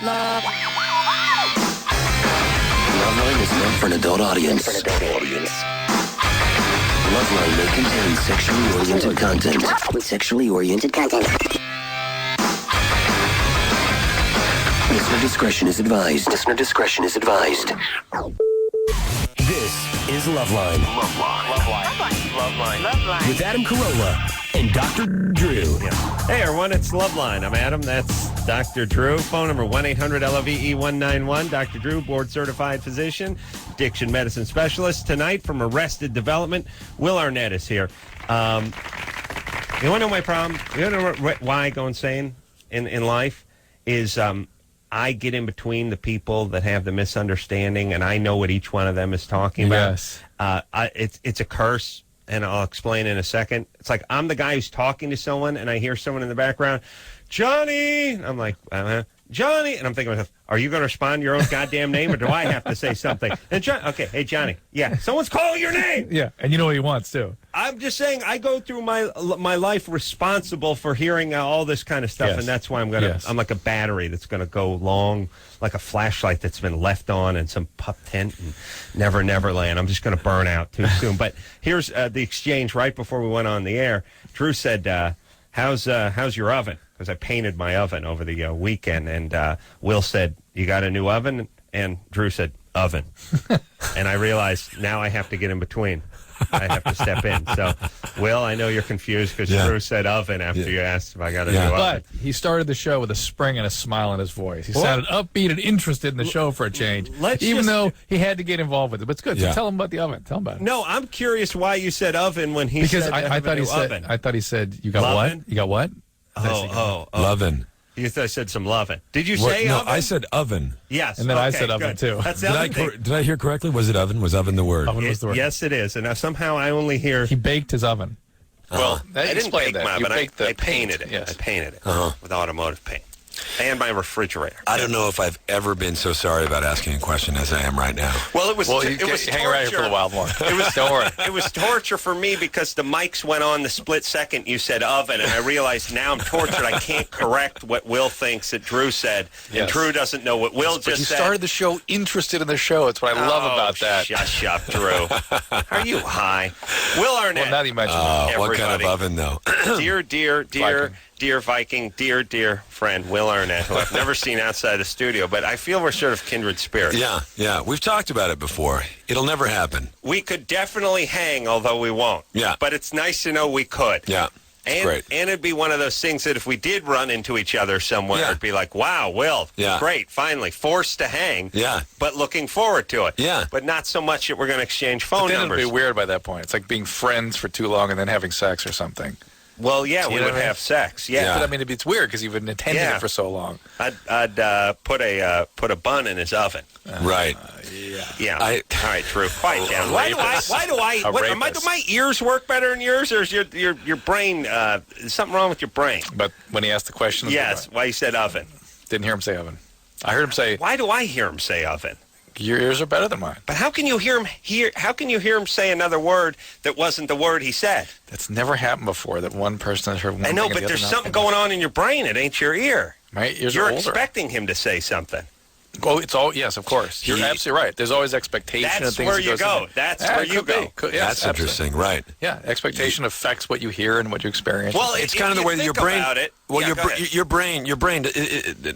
Loveline is meant for an adult audience. Loveline may contain sexually oriented content. Listener discretion is advised. This is Loveline. Loveline. With Adam Carolla and Dr. Drew. Hey, everyone, it's Loveline. I'm Adam. That's Dr. Drew. Phone number 1-800-LOVE-191. Dr. Drew, board-certified physician, addiction medicine specialist. Tonight, from Arrested Development, Will Arnett is here. You want to know my problem? You want to know why I go insane in life? Is I get in between the people that have the misunderstanding, and I know what each one of them is talking about. Yes. It's a curse, and I'll explain in a second. It's like I'm the guy who's talking to someone, and I hear someone in the background, Johnny! I'm like, Johnny! And I'm thinking to myself, are you going to respond your own goddamn name, or do I have to say something? And okay, hey, Johnny. Yeah, someone's calling your name! Yeah, and you know what he wants, too. I'm just saying I go through my life responsible for hearing all this kind of stuff, and that's why I'm I'm like a battery that's going to go long, like a flashlight that's been left on in some pup tent in Neverland. I'm just going to burn out too soon. But here's the exchange right before we went on the air. Drew said, how's your oven? Because I painted my oven over the weekend, and Will said, you got a new oven? And Drew said, oven. And I realized now I have to get in between. I have to step in. So, Will, I know you're confused because Drew said oven after you asked if I got a new oven. But he started the show with a spring and a smile in his voice. He sounded upbeat and interested in the show for a change, even though he had to get involved with it. But it's good. So tell him about the oven. Tell him about it. No, I'm curious why you said oven when he said I thought he said you got Lovin'? what? You got what? Lovin'. You thought I said some lovin'. Did you say oven? No, I said oven. Yes. And then I said oven, too. That's the other thing. Did I hear correctly? Was it oven? Was oven the word? Oven was the word. Yes, it is. And somehow I only hear... He baked his oven. Well, I didn't bake my oven. I painted it. Yes. I painted it with automotive paint. And my refrigerator. I don't know if I've ever been so sorry about asking a question as I am right now. Well, it was torture. Hang around here for a while more. Don't worry. It was torture for me because the mics went on the split second you said oven, and I realized now I'm tortured. I can't correct what Will thinks that Drew said, and Drew doesn't know what Will just said. You started the show interested in the show. It's what I love about that. Shush up, Drew. Are you high? Will Arnett. Well, now that you mention it. What kind of oven, though? Dear Viking, dear friend, Will Arnett, who I've never seen outside the studio, but I feel we're sort of kindred spirits. Yeah. We've talked about it before. It'll never happen. We could definitely hang, although we won't. Yeah. But it's nice to know we could. Yeah. Great. And it'd be one of those things that if we did run into each other somewhere, it'd be like, wow, Will, great, finally, forced to hang, but looking forward to it. Yeah. But not so much that we're going to exchange phone numbers. It'd be weird by that point. It's like being friends for too long and then having sex or something. Well, yeah, we would have sex. Yeah. But I mean, it's weird because you've been attending it for so long. I'd put a bun in his oven. Right. Yeah. All right, Drew, quiet down. Why do my ears work better than yours, or is your brain is something wrong with your brain? But when he asked the question, why he said oven? Didn't hear him say oven. I heard him say. Why do I hear him say oven? Your ears are better than mine. But how can you hear him say another word that wasn't the word he said? That's never happened before. That one person has heard one. I know, but there's something going on in your brain. It ain't your ear. My ears You're are older. expecting him to say something. Oh, it's all yes, of course. You're absolutely right. There's always expectation of things. That's where you go. That's where you go. That's interesting, right? Yeah, expectation affects what you hear and what you experience. Well, it's kind of the way that your brain. Your brain.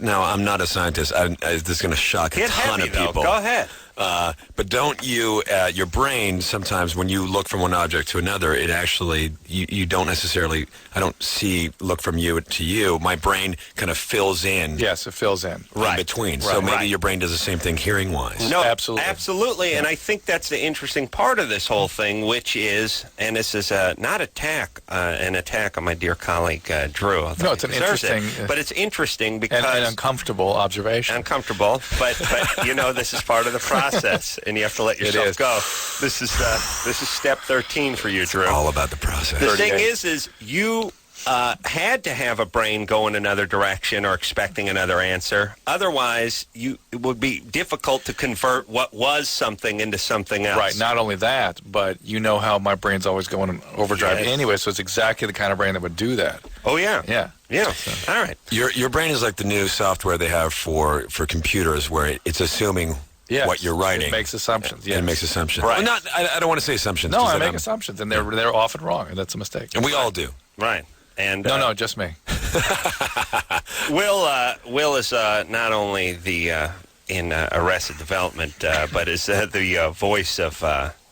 Now, I'm not a scientist. This is going to shock a ton of people. Go ahead. But don't you, your brain, sometimes when you look from one object to another, it actually, you don't necessarily, I don't see look from you to you. My brain kind of fills in. Yes, it fills in. In between. So maybe your brain does the same thing hearing-wise. No, absolutely. And I think that's the interesting part of this whole thing, which is, and this is not an attack on my dear colleague, Drew. No, it's an interesting. But it's interesting because... An uncomfortable observation. Uncomfortable, but this is part of the process, and you have to let yourself go. This is step 13 for you, Drew. It's all about the process. The thing is you had to have a brain go in another direction or expecting another answer. Otherwise, it would be difficult to convert what was something into something else. Right. Not only that, but you know how my brain's always going in overdrive anyway, so it's exactly the kind of brain that would do that. Oh, yeah. Yeah. Yeah. All right. Your brain is like the new software they have for computers where it's assuming what you're writing. It makes assumptions. It makes assumptions. Right. Well, I don't want to say assumptions. No, I make assumptions, and they're often wrong, and that's a mistake. And we all do. Right. And No, just me. Will is not only the in Arrested Development, but is the voice of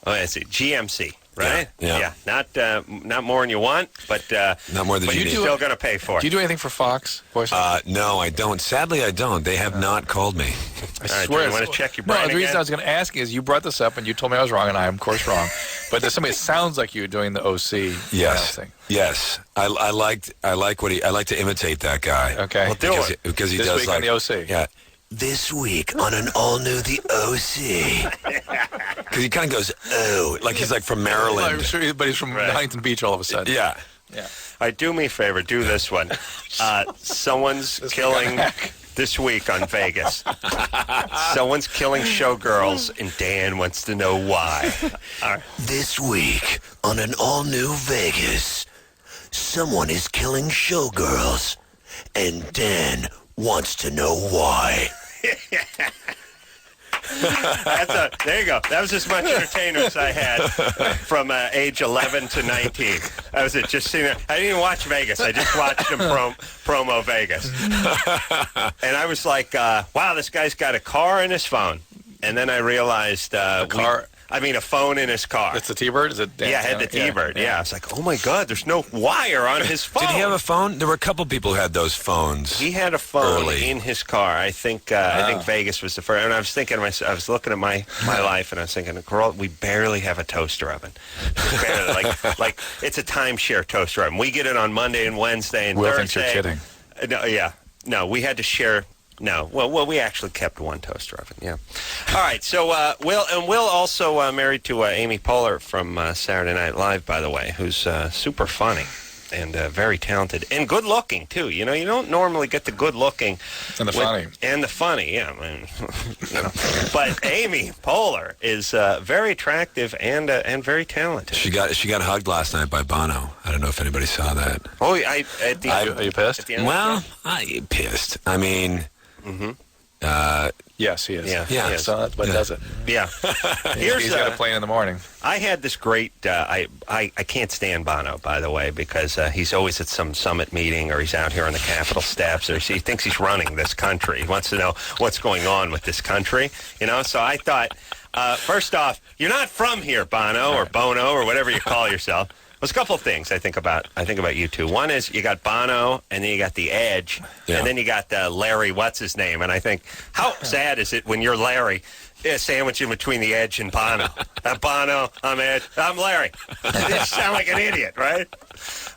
is it GMC, right? Yeah. Not more than you want, but not more than but you you're need. still going to pay for it. Do you do anything for Fox? Voice? No, I don't. Sadly, I don't. They have not called me. I All right, swear. do you want to check your brain No, the reason again? I was going to ask is you brought this up, and you told me I was wrong, and I am, of course, wrong. But there's somebody that sounds like you doing the OC announcing. Yes. I like to imitate that guy. Okay. Well, do it. Because he This does week like on the OC. Yeah. This week on an all-new The OC. Because he kind of goes, oh, like he's like from Maryland. I'm sure, but he's from Huntington Beach all of a sudden. Yeah. Yeah. All right, do me a favor. Do this one. Someone's killing this week on Vegas. Someone's killing showgirls, and Dan wants to know why. All right. This week on an all-new Vegas, someone is killing showgirls, and Dan wants to know why. There you go. That was as much entertainment as I had from age 11 to 19. That was it. Just seeing it. I didn't even watch Vegas. I just watched him promo Vegas. And I was like, wow, this guy's got a car in his phone. And then I realized a phone in his car. It's the T-Bird? Is it? Yeah, I had the T-Bird. Yeah. I was like, oh, my God, there's no wire on his phone. Did he have a phone? There were a couple people who had those phones. He had a phone early. in his car. I think Vegas was the first. And I was thinking, I was looking at my life, and I was thinking, Carolla, we barely have a toaster oven. Barely, like it's a timeshare toaster oven. We get it on Monday and Wednesday and Will Thursday. thinks you're kidding. No, we had to share. No, well, we actually kept one toaster oven. Yeah. All right. So Will also married to Amy Poehler from Saturday Night Live, by the way, who's super funny and very talented and good looking too. You know, you don't normally get the good looking And the funny. and the funny. Yeah. I mean, but Amy Poehler is very attractive and very talented. She got hugged last night by Bono. I don't know if anybody saw that. Oh, Are you pissed? at the end Well, I ain't pissed. I mean, Yes, he is. Yeah. So that's what does it. yeah. He's got a plane in the morning. I had this great. I can't stand Bono, by the way, because he's always at some summit meeting or he's out here on the Capitol steps or he thinks he's running this country. He wants to know what's going on with this country. You know, so I thought, first off, you're not from here, Bono or Bono or whatever you call yourself. There's a couple of things I think about you two. One is you got Bono, and then you got The Edge, and then you got Larry, what's his name? And I think, how sad is it when you're Larry, sandwiched in between The Edge and Bono? I'm Bono, I'm Edge, I'm Larry. You sound like an idiot, right?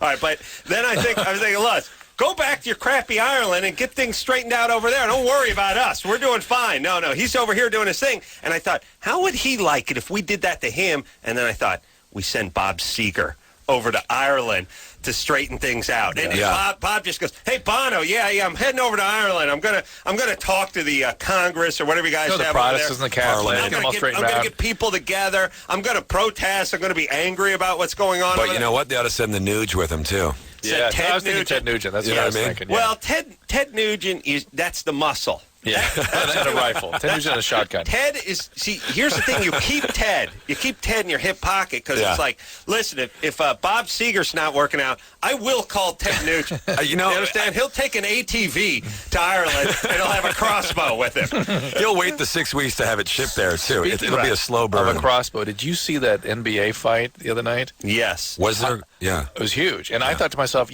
All right, but then I was thinking, look, go back to your crappy Ireland and get things straightened out over there. Don't worry about us. We're doing fine. No, he's over here doing his thing. And I thought, how would he like it if we did that to him? And then I thought, we send Bob Seger over to Ireland to straighten things out. And Bob just goes, hey, Bono, I'm heading over to Ireland. I'm gonna talk to the Congress or whatever you guys have the over Protestants there. and the Catholics. I'm gonna get people together. I'm gonna protest. I'm gonna be angry about what's going on. but you know what? They ought to send the Nuge with him too. Yeah, I was thinking Ted Nugent. That's what I was thinking. Yeah. Well, Ted Nugent that's the muscle. Yeah, and a rifle. Ted Nugent and a shotgun. Ted is, here's the thing. You keep Ted in your hip pocket because it's like, listen, if Bob Seger's not working out, I will call Ted Nugent. You understand? He'll take an ATV to Ireland and he'll have a crossbow with him. He'll wait the 6 weeks to have it shipped there, too. It'll be a slow burn. Of a crossbow. Did you see that NBA fight the other night? Yes. Was there? Yeah. It was huge. And I thought to myself,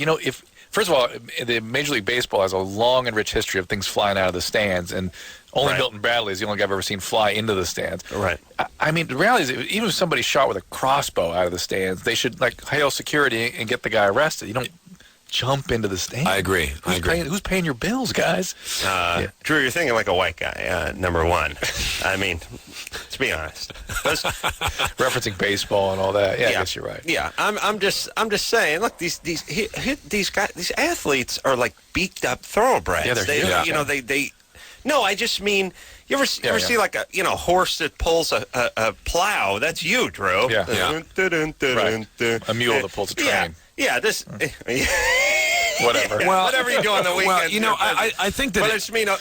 first of all, the Major League Baseball has a long and rich history of things flying out of the stands, and only Milton Bradley is the only guy I've ever seen fly into the stands. Right. I mean, the reality is, even if somebody shot with a crossbow out of the stands, they should hail security and get the guy arrested. You don't jump into the stands. I agree. Who's paying your bills, guys? Drew, you're thinking like a white guy. Number one. I mean, let's be honest. Referencing baseball and all that. Yeah, I guess you're right. Yeah, I'm just saying. Look, these guys, these athletes are like beaked up thoroughbreds. Yeah, they're huge. They. No, I just mean. You ever see like a horse that pulls a plow? That's you, Drew. Yeah. Right. A mule that pulls a train. Yeah. This. Whatever. Yeah, whatever you do on the weekend. Well, you know, I think that...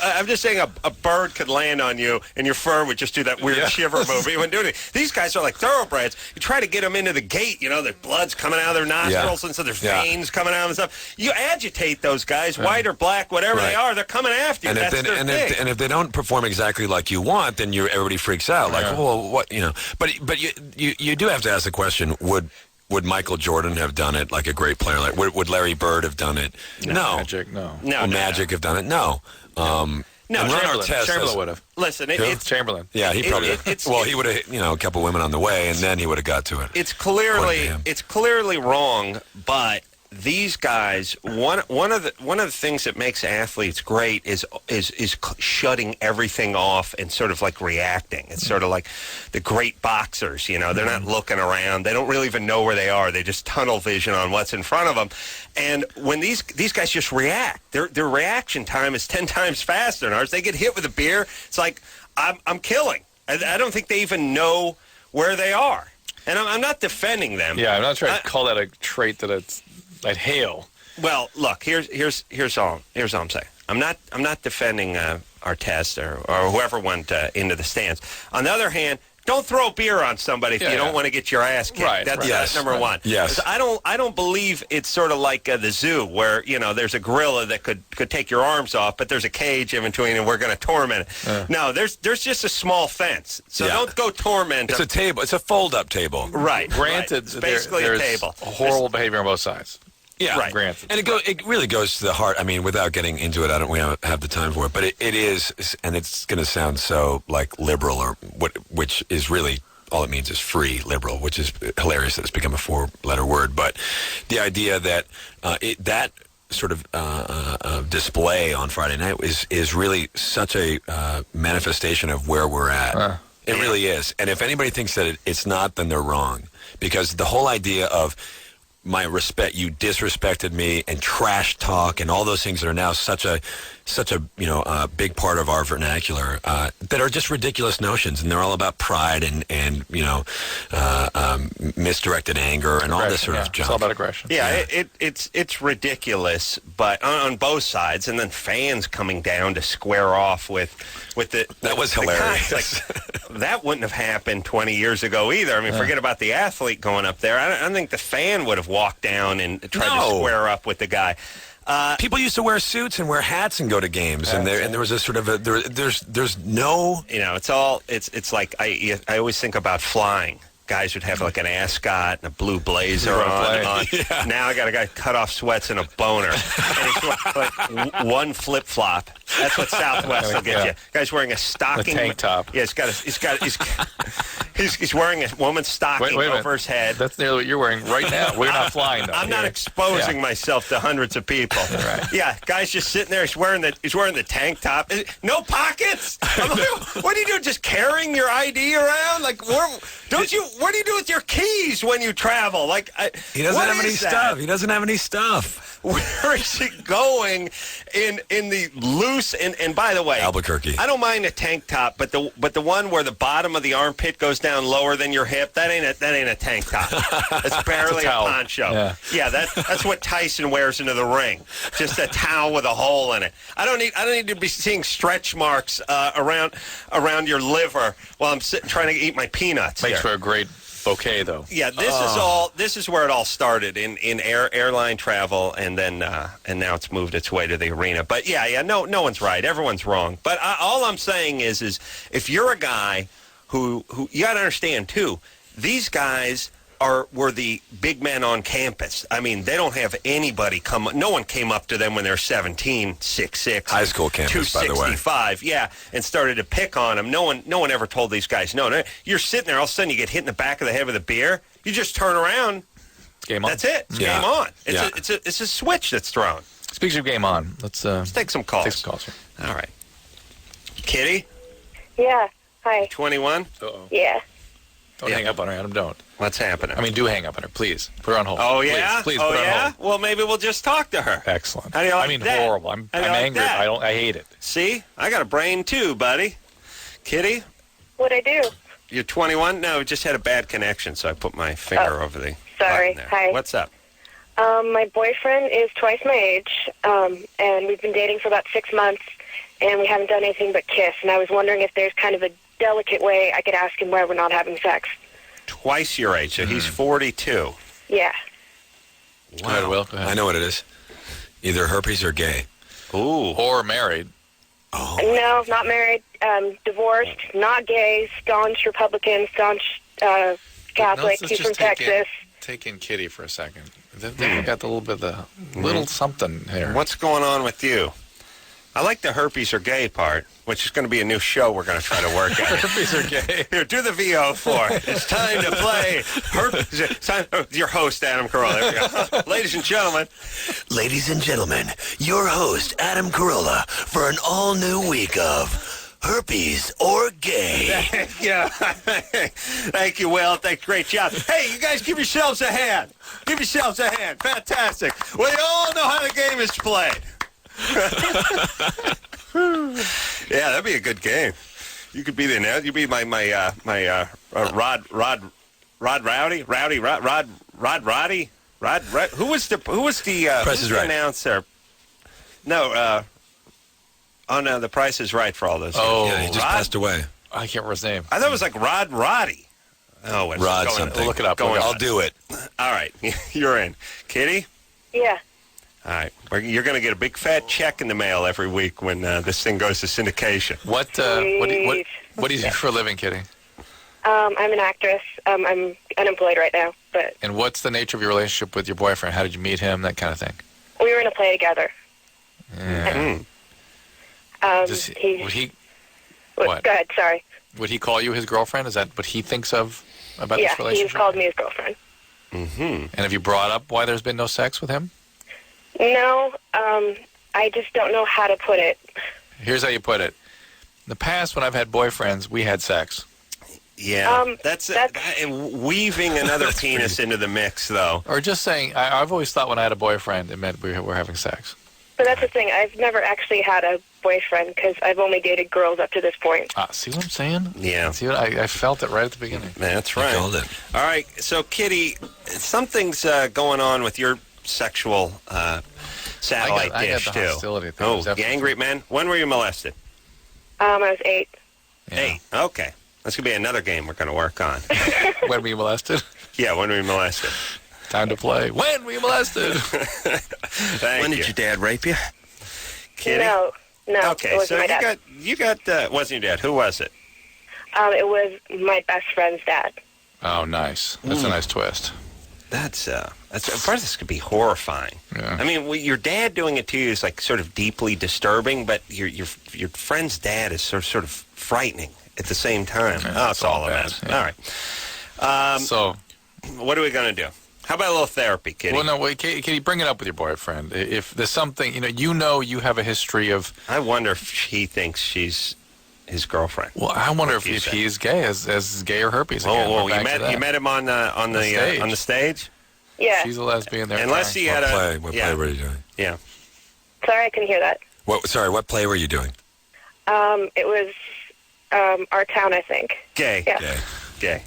I'm just saying a bird could land on you and your fur would just do that weird shiver movie. You wouldn't do anything. These guys are like thoroughbreds. You try to get them into the gate, you know, their blood's coming out of their nostrils and so there's veins coming out and stuff. You agitate those guys, white or black, whatever they are, they're coming after you. And if they don't perform exactly like you want, then everybody freaks out. Like, well, what, you know. But you do have to ask the question, would Michael Jordan have done it like a great player? Like, would Larry Bird have done it? No. Magic, no. Would Magic have done it? No. No, Chamberlain would have. Listen, it's Chamberlain. Yeah, he probably he would have, you know, a couple women on the way, and then he would have got to it. It's clearly wrong, but these guys, one of the things that makes athletes great is shutting everything off and sort of like reacting. It's sort of like the great boxers, you know, they're not looking around. They don't really even know where they are. They just tunnel vision on what's in front of them. And when these guys just react, their reaction time is 10 times faster than ours. They get hit with a beer. It's like, I'm killing. I don't think they even know where they are. And I'm not defending them. Yeah, I'm not trying to call that a trait I'd hail. Well, look, here's all I'm saying. I'm not defending Artest or whoever went into the stands. On the other hand, don't throw beer on somebody if you don't want to get your ass kicked. Right, that's number one. Yes. I don't believe it's sort of like the zoo where, you know, there's a gorilla that could take your arms off, but there's a cage in between and we're going to torment it. No, there's just a small fence. So don't go torment It's them. a table. It's a fold-up table. Right. Granted, It's basically there's a table. Horrible behavior on both sides. Yeah, Right. Granted. And it really goes to the heart. I mean, without getting into it, we don't have the time for it. But it is, and it's going to sound so like liberal, which is really all it means is free liberal, which is hilarious that it's become a 4-letter word. But the idea that that sort of display on Friday night is really such a manifestation of where we're at. It really is. And if anybody thinks that it's not, then they're wrong, because the whole idea of my respect, you disrespected me, and trash talk, and all those things that are now such a big part of our vernacular that are just ridiculous notions, and they're all about pride and misdirected anger and all this sort of junk. It's all about aggression. Yeah. It's ridiculous, but on both sides, and then fans coming down to square off with that was hilarious. That wouldn't have happened 20 years ago either. I mean, forget about the athlete going up there. I don't think the fan would have walked down and tried to square up with the guy. People used to wear suits and wear hats and go to games, and there was a sort of there's no, you know, it's like I always think about flying. Guys would have like an ascot and a blue blazer on. Yeah. Now I got a guy cut off sweats and a boner, and he's like one flip flop. That's what Southwest will get you. Guy's wearing a stocking, a tank top. Yeah, he's wearing a woman's stocking over his head. That's nearly what you're wearing right now. We're not flying though. I'm not exposing myself to hundreds of people. Right. Yeah, guy's just sitting there. He's wearing the tank top. No pockets. I'm like, what are you doing? Just carrying your ID around? Like, what do you do with your keys when you travel? Like, he doesn't have any stuff. He doesn't have any stuff. Where is he going in the loose and by the way, Albuquerque. I don't mind a tank top, but the one where the bottom of the armpit goes down lower than your hip, that ain't a tank top. It's barely a poncho. Yeah, that's what Tyson wears into the ring. Just a towel with a hole in it. I don't need to be seeing stretch marks around your liver while I'm sitting trying to eat my peanuts. Makes for a great bouquet, though. Yeah, this is where it all started in airline travel, and then and now it's moved its way to the arena. But no one's right, everyone's wrong. But all I'm saying is if you're a guy who you got to understand too, these guys were the big men on campus. I mean, they don't have anybody no one came up to them when they're 17, 6'6", high school campus, by the way. 265, and started to pick on them. No one ever told these guys no. You're sitting there, all of a sudden you get hit in the back of the head with a beer. You just turn around. It's game on. That's it. It's game on. It's a switch that's thrown. Speaking of game on, let's take some calls. Take some calls here. All right. Kitty? Yeah. Hi. 21? Uh-oh. Yeah. Don't hang up on her, Adam. Don't. What's happening? I mean, do hang up on her, please. Put her on hold. Oh, yeah? Please put her on hold. Well, maybe we'll just talk to her. Excellent. How do you like that? Horrible. I'm like angry. that? I hate it. See? I got a brain, too, buddy. Kitty? What'd I do? You're 21? No, we just had a bad connection, so I put my finger over the Sorry. button there. Hi. What's up? My boyfriend is twice my age, and we've been dating for about 6 months, and we haven't done anything but kiss. And I was wondering if there's kind of a delicate way I could ask him why we're not having sex. Twice your age, so he's 42. Yeah. Go ahead, Will. Go ahead. I know what it is. Either herpes or gay. Ooh. Or married. Oh. No, not married, divorced, not gay, staunch Republican, staunch Catholic. Let's He's from just take Texas. Take in Kitty for a second. Then we got a little bit of the little something here. What's going on with you? I like the herpes or gay part, which is going to be a new show we're going to try to work out. Herpes or gay? Here, do the VO for it. It's time to play herpes. It's time, your host, Adam Carolla. There we go. Ladies and gentlemen. Ladies and gentlemen, your host, Adam Carolla, for an all-new week of Herpes or Gay. Yeah. Thank you, Will. Thanks. Great job. Hey, you guys give yourselves a hand. Give yourselves a hand. Fantastic. We all know how the game is played. Yeah, that'd be a good game. You could be the announcer. You'd be my Rod Rowdy. Who was the Price is Right. announcer? No, oh no, The Price is Right for all those. Oh, Yeah, he just passed away. I can't remember his name. I thought it was like Roddy. Oh, it's Rod going, something. Look it up. Going I'll on. do it. All right, you're in. Kitty? Yeah. All right. You're going to get a big fat check in the mail every week when this thing goes to syndication. What do you do for a living, Kitty? I'm an actress. I'm unemployed right now, but And what's the nature of your relationship with your boyfriend? How did you meet him? That kind of thing. we were in a play together. Yeah. He's, Would he what? Go ahead, sorry. would he call you his girlfriend? Is that what he thinks of about Yeah, this relationship? he's called me his girlfriend. Mm-hmm. And have you brought up why there's been no sex with him? No, I just don't know how to put it. Here's how you put it. In the past, when I've had boyfriends, we had sex. Yeah, that's weaving another penis into the mix, though. Or just saying, I've always thought when I had a boyfriend, it meant we were having sex. But that's the thing. I've never actually had a boyfriend because I've only dated girls up to this point. See what I'm saying? Yeah. See what I felt it right at the beginning. That's I right. called it. All right, so Kitty, something's going on with your sexual satellite I got dish, the too. hostility thing. Oh, you angry, man? When were you molested? I was 8. Yeah. 8. Okay. That's going to be another game we're going to work on. When were you molested? Yeah, when were you molested? Time to play. When were you molested? Thank When you. did your dad rape you? Kitty? No, it Okay, wasn't so my dad. you got wasn't your dad? Who was it? It was my best friend's dad. Oh, nice. That's a nice twist. That's part of this could be horrifying. Yeah. I mean, your dad doing it to you is like sort of deeply disturbing, but your friend's dad is sort of frightening at the same time. Yeah, it's all a bad, mess. yeah. All right. So, What are we going to do? How about a little therapy, Kitty? well, no, wait, Katie, bring it up with your boyfriend. If there's something, you have a history of. I wonder if he thinks she's his girlfriend. Well, I wonder if you say? he's gay, as gay or herpes. Again. Oh, We're back to that. you met him on the stage? Yeah. She's a lesbian. There. Unless he had What play were you doing? Yeah. Sorry, I couldn't hear that. What play were you doing? It was Our Town, I think. Gay. Yeah.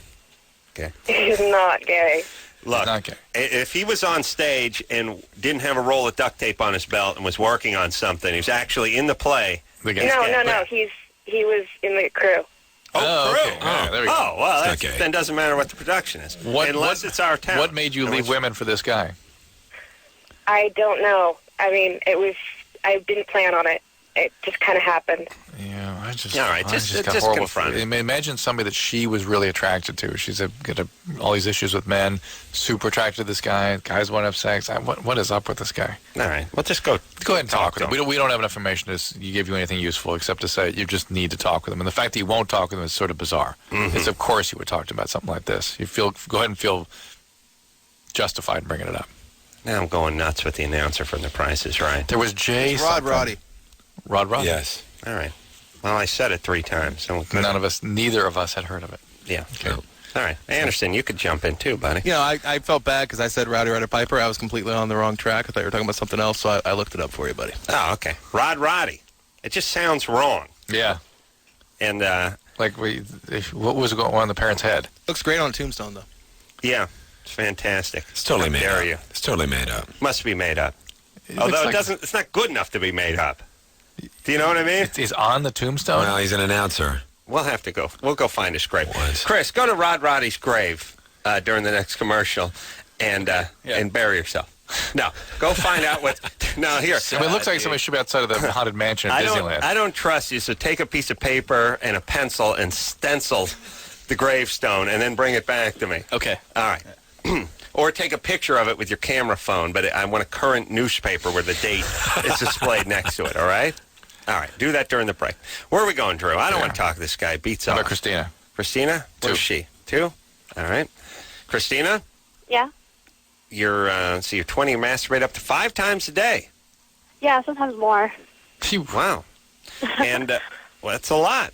Gay. He's not gay. Look, Not gay. if he was on stage and didn't have a roll of duct tape on his belt and was working on something, he was actually in the play. The gay. No. He was in the crew. Oh, crew. okay. Yeah, there we go. Oh, well, It's that not gay. then doesn't matter what the production is. Unless it's Our Town. What made you leave women for this guy? I don't know. I mean, I didn't plan on it. It just kind of happened. Yeah, I just. All right, I just got horrible confront it. Imagine somebody that she was really attracted to. She's got all these issues with men. Super attracted to this guy. Guys want to have sex. What is up with this guy? All right, well, just go ahead and talk with him. to We don't have enough information to give you anything useful except to say you just need to talk with him. And the fact that you won't talk with him is sort of bizarre. It's of course you would talk to him about something like this. Go ahead and feel justified in bringing it up. Now I'm going nuts with the announcer from The Price is Right. There was Jay. Rod Roddy. Rod Roddy. Yes. All right. Well, I said it 3 times. So Neither of us had heard of it. Yeah. Okay. All right. Anderson, you could jump in too, buddy. You know, I felt bad because I said Rowdy Ryder Piper. I was completely on the wrong track. I thought you were talking about something else, so I looked it up for you, buddy. Oh, okay. Roddy. It just sounds wrong. Yeah. And, Like, what was going on in the parent's head? Looks great on a tombstone, though. yeah. It's fantastic. It's totally made up. You. It's totally made up. Must be made up. Although it's not good enough to be made up. Do you know what I mean? He's on the tombstone? Well, he's an announcer. We'll have to go. We'll go find his grave. What? Chris, go to Rod Roddy's grave during the next commercial and bury yourself. No, go find out what. No, here. I mean, it looks like somebody should be outside of the haunted mansion at Disneyland. I don't trust you, so take a piece of paper and a pencil and stencil the gravestone and then bring it back to me. Okay. All right. Or take a picture of it with your camera phone, but I want a current newspaper where the date is displayed next to it, all right? All right, do that during the break. Where are we going, Drew? I don't want to talk to this guy. Beats How up. about Christina? Christina? Where's she? 2? All right. Christina? Yeah? You're 20, you masturbate up to 5 times a day. Yeah, sometimes more. Wow. And, well, that's a lot.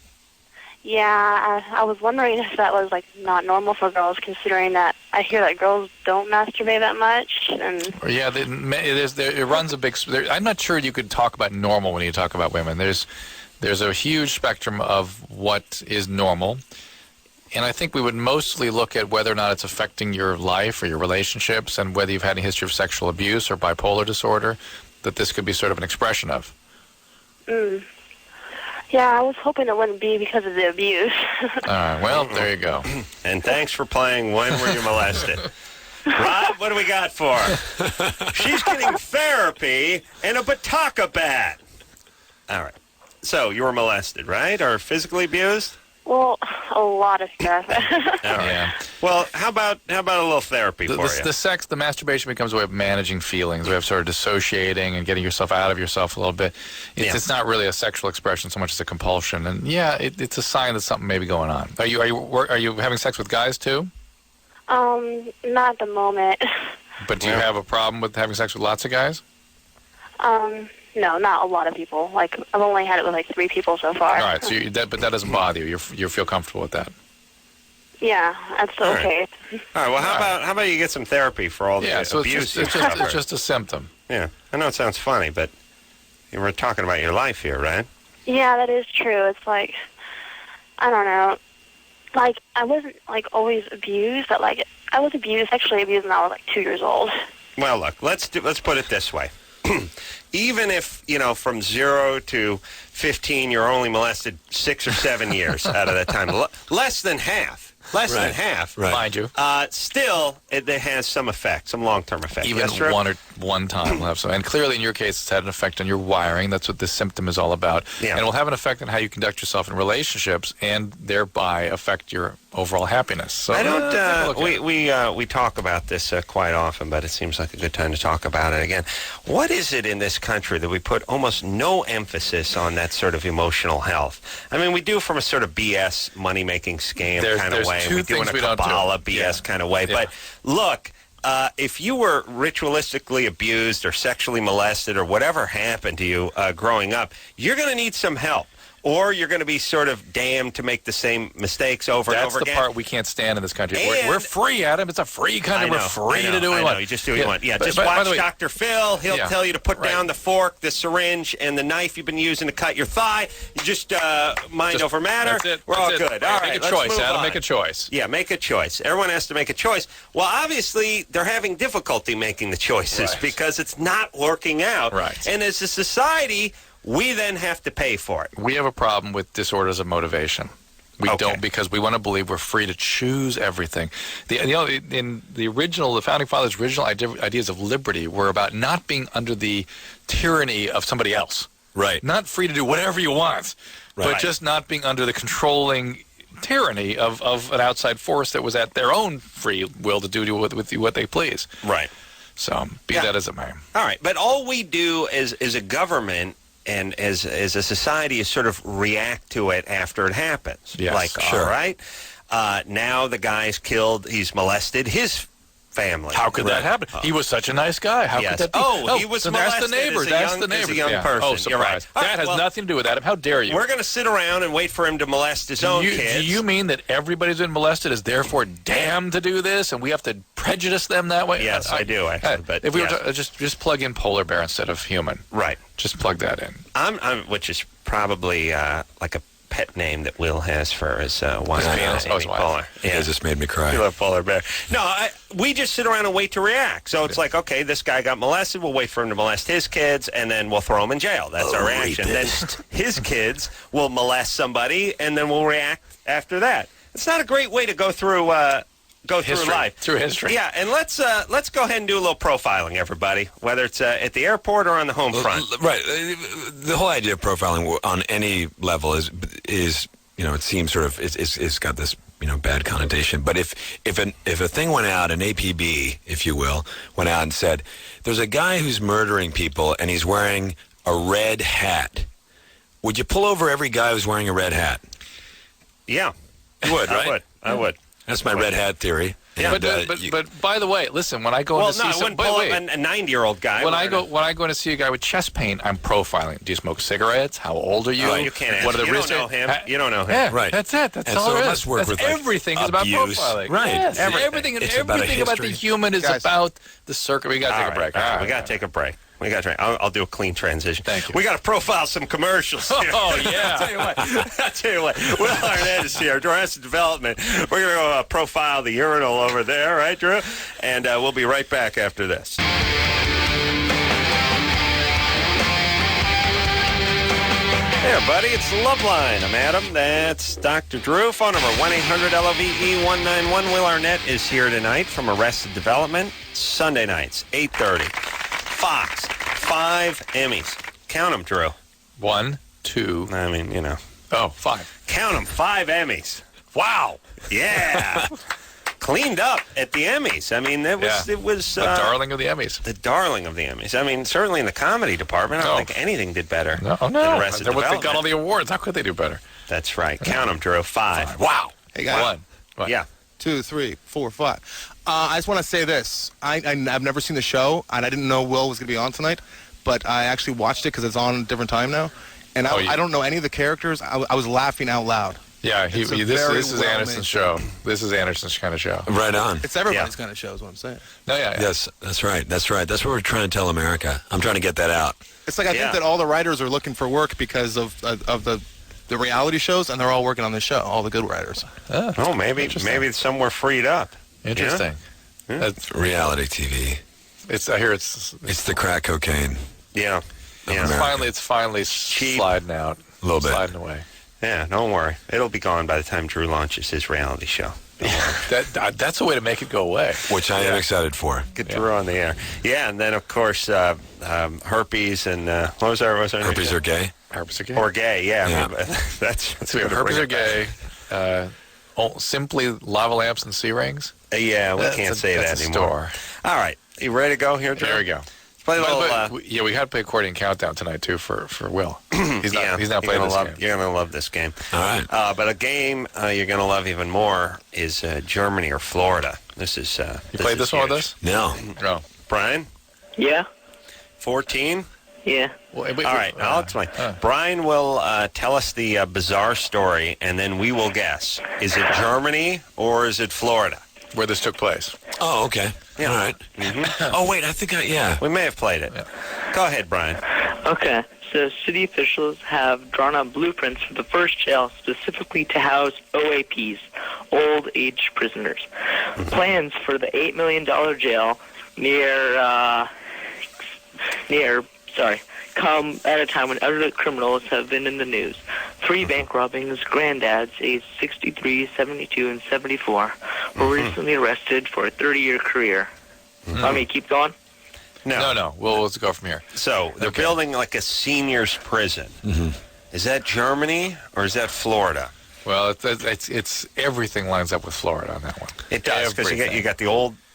Yeah, I was wondering if that was, like, not normal for girls, considering that I hear that girls don't masturbate that much. And Yeah, it runs a big... I'm not sure you could talk about normal when you talk about women. There's a huge spectrum of what is normal, and I think we would mostly look at whether or not it's affecting your life or your relationships and whether you've had a history of sexual abuse or bipolar disorder, that this could be sort of an expression of. Yeah, I was hoping it wouldn't be because of the abuse. All right, well, there you go. And thanks for playing When Were You Molested? Rod, what do we got for her? She's getting therapy and a bataka bat. All right. So, you were molested, right? Or physically abused? Well, a lot of stuff. All right. Yeah. Well, how about a little therapy for you? The masturbation becomes a way of managing feelings, a way of sort of dissociating and getting yourself out of yourself a little bit. It's not really a sexual expression so much as a compulsion, and it's a sign that something may be going on. Are you having sex with guys too? Not at the moment. But do you have a problem with having sex with lots of guys? No, not a lot of people. Like, I've only had it with, like, 3 people so far. All right, so but that doesn't bother you. You feel comfortable with that? Yeah, that's okay. All right. Well, how about you get some therapy for all the abuse? It's just a symptom. Yeah, I know it sounds funny, but you were talking about your life here, right? Yeah, that is true. It's like, I don't know. Like, I wasn't, like, always abused, but, like, I was sexually abused when I was, like, 2 years old. Well, look, let's put it this way. Even if, from 0 to 15, you're only molested 6 or 7 years out of that time. Less than half. Than half. Right. Mind you. Still, it has some effect, some long-term effect. Even one time will have some. And clearly, in your case, it's had an effect on your wiring. That's what this symptom is all about. Yeah. And it will have an effect on how you conduct yourself in relationships and thereby affect your overall happiness. So I don't. We talk about this quite often, but it seems like a good time to talk about it again. What is it in this country that we put almost no emphasis on that sort of emotional health? I mean, we do from a sort of BS money-making scam kind of way. We do in a Kabbalah BS kind of way. Yeah. But look, if you were ritualistically abused or sexually molested or whatever happened to you growing up, you're going to need some help. Or you're going to be sort of damned to make the same mistakes over and over again. That's the part we can't stand in this country. We're free, Adam. It's a free country. We're free to do what we want. You just do what you want. Yeah, just watch Dr. Phil. He'll tell you to put down the fork, the syringe, and the knife you've been using to cut your thigh. You just mind over matter. That's it. We're all good. All right, make a choice, Adam. Make a choice. Yeah, make a choice. Everyone has to make a choice. Well, obviously, they're having difficulty making the choices because it's not working out. Right. And as a society, we then have to pay for it. We have a problem with disorders of motivation. We don't, because we want to believe we're free to choose everything. In the founding fathers' original ideas of liberty were about not being under the tyranny of somebody else. Right. Not free to do whatever you want, but just not being under the controlling tyranny of an outside force that was at their own free will to do with you what they please. Right. So, be that as it may. All right, but all we do as a government and as a society is sort of react to it after it happens. Yes, like, sure. All right, now the guy's killed, he's molested his family. How could that happen? He was such a nice guy. How could that be? He was molested. That's the neighbor. That's the neighbor. As a young person. Oh, surprise. You're right. That has nothing to do with Adam. How dare you? We're going to sit around and wait for him to molest his own kids. Do you mean that everybody's been molested is therefore damned to do this, and we have to prejudice them that way? Yes, I do, actually. But if we were to just plug in polar bear instead of human. Right. Just plug that in. Which is probably like a pet name that Will has for his wife. Polar. You guys just made me cry. You love Polar Bear. No, we just sit around and wait to react. So it's like, okay, this guy got molested. We'll wait for him to molest his kids, and then we'll throw him in jail. That's our reaction. Then his kids will molest somebody, and then we'll react after that. It's not a great way to go through life. Through history. Yeah, and let's go ahead and do a little profiling, everybody, whether it's at the airport or on the home front. Right. The whole idea of profiling on any level is it seems sort of it's got this bad connotation. But if a thing went out, an APB, if you will, went out and said, there's a guy who's murdering people and he's wearing a red hat, would you pull over every guy who's wearing a red hat? Yeah, you would, right? I would. That's my red hat theory. Yeah, but by the way, listen. When I go in to see a 90-year-old guy. When I go in to see a guy with chest pain, I'm profiling. Do you smoke cigarettes? How old are you? Oh, you can't ask. What are the risks? You don't know him. Yeah, right. That's it. That's all it is. Everything is about profiling. Right. Yes, everything about the human is about the circle. We got to take a break. We got to take a break. I'll do a clean transition. Thank you. We got to profile some commercials here. Oh, yeah. I'll tell you what. Will Arnett is here, Arrested Development. We're going to go profile the urinal over there, right, Drew? And we'll be right back after this. Hey, everybody, it's Loveline. I'm Adam. That's Dr. Drew. Phone number 1-800-LOVE-191. Will Arnett is here tonight from Arrested Development. Sunday nights, 8:30. Fox, 5 Emmys. Count them, Drew. 1, 2. I mean, 5. Count them, 5 Emmys. Wow. Yeah. Cleaned up at the Emmys. I mean, it was the darling of the Emmys. The darling of the Emmys. I mean, certainly in the comedy department, I don't think anything did better. No. Than Arrested They Development. got all the awards. How could they do better? That's right. Count them, Drew. 5. Wow. Hey, guys. 1. Yeah. 2, 3, 4, 5. I just want to say this. I've never seen the show, and I didn't know Will was going to be on tonight, but I actually watched it because it's on a different time now. And I don't know any of the characters. I was laughing out loud. Yeah, this is Anderson's show. This is Anderson's kind of show. Right on. It's everybody's kind of show is what I'm saying. No, yeah. Yes, that's right. That's what we're trying to tell America. I'm trying to get that out. It's like I think that all the writers are looking for work because of the reality shows, and they're all working on this show, all the good writers. Oh, maybe some were freed up. Interesting. Yeah. That's reality TV. I hear it's the crack cocaine. Yeah. It's finally sliding out. A little bit. Sliding away. Yeah, don't worry. It'll be gone by the time Drew launches his reality show. That's a way to make it go away. Which I am excited for. Get Drew on the air. Yeah, and then, of course, herpes and what was our Herpes name? are gay? Herpes are gay. Or gay, yeah. That's herpes are gay. Simply lava lamps and C-rings. Yeah, we can't say that anymore. All right. You ready to go here, Drew? There we go. Play a little, we got to play accordion countdown tonight too for Will. He's not playing this game. You're gonna love this game. All right. But a game you're gonna love even more is Germany or Florida. This is you played this one with us? No. Brian? Yeah. 14? Yeah. All right, I'll explain. Brian will tell us the bizarre story, and then we will guess. Is it Germany or is it Florida? Where this took place. Oh, okay. Yeah. All right. Mm-hmm. Oh, wait, I think we may have played it. Yeah. Go ahead, Brian. Okay. So city officials have drawn up blueprints for the first jail specifically to house OAPs, old age prisoners. Mm-hmm. Plans for the $8 million jail come at a time when other criminals have been in the news. 3 bank robbings, granddads, aged 63, 72, and 74, were recently arrested for a 30-year career. Want me to keep going? No. Let's go from here. So they're building like a seniors prison. Mm-hmm. Is that Germany or is that Florida? Well, it's everything lines up with Florida on that one. It does because you got the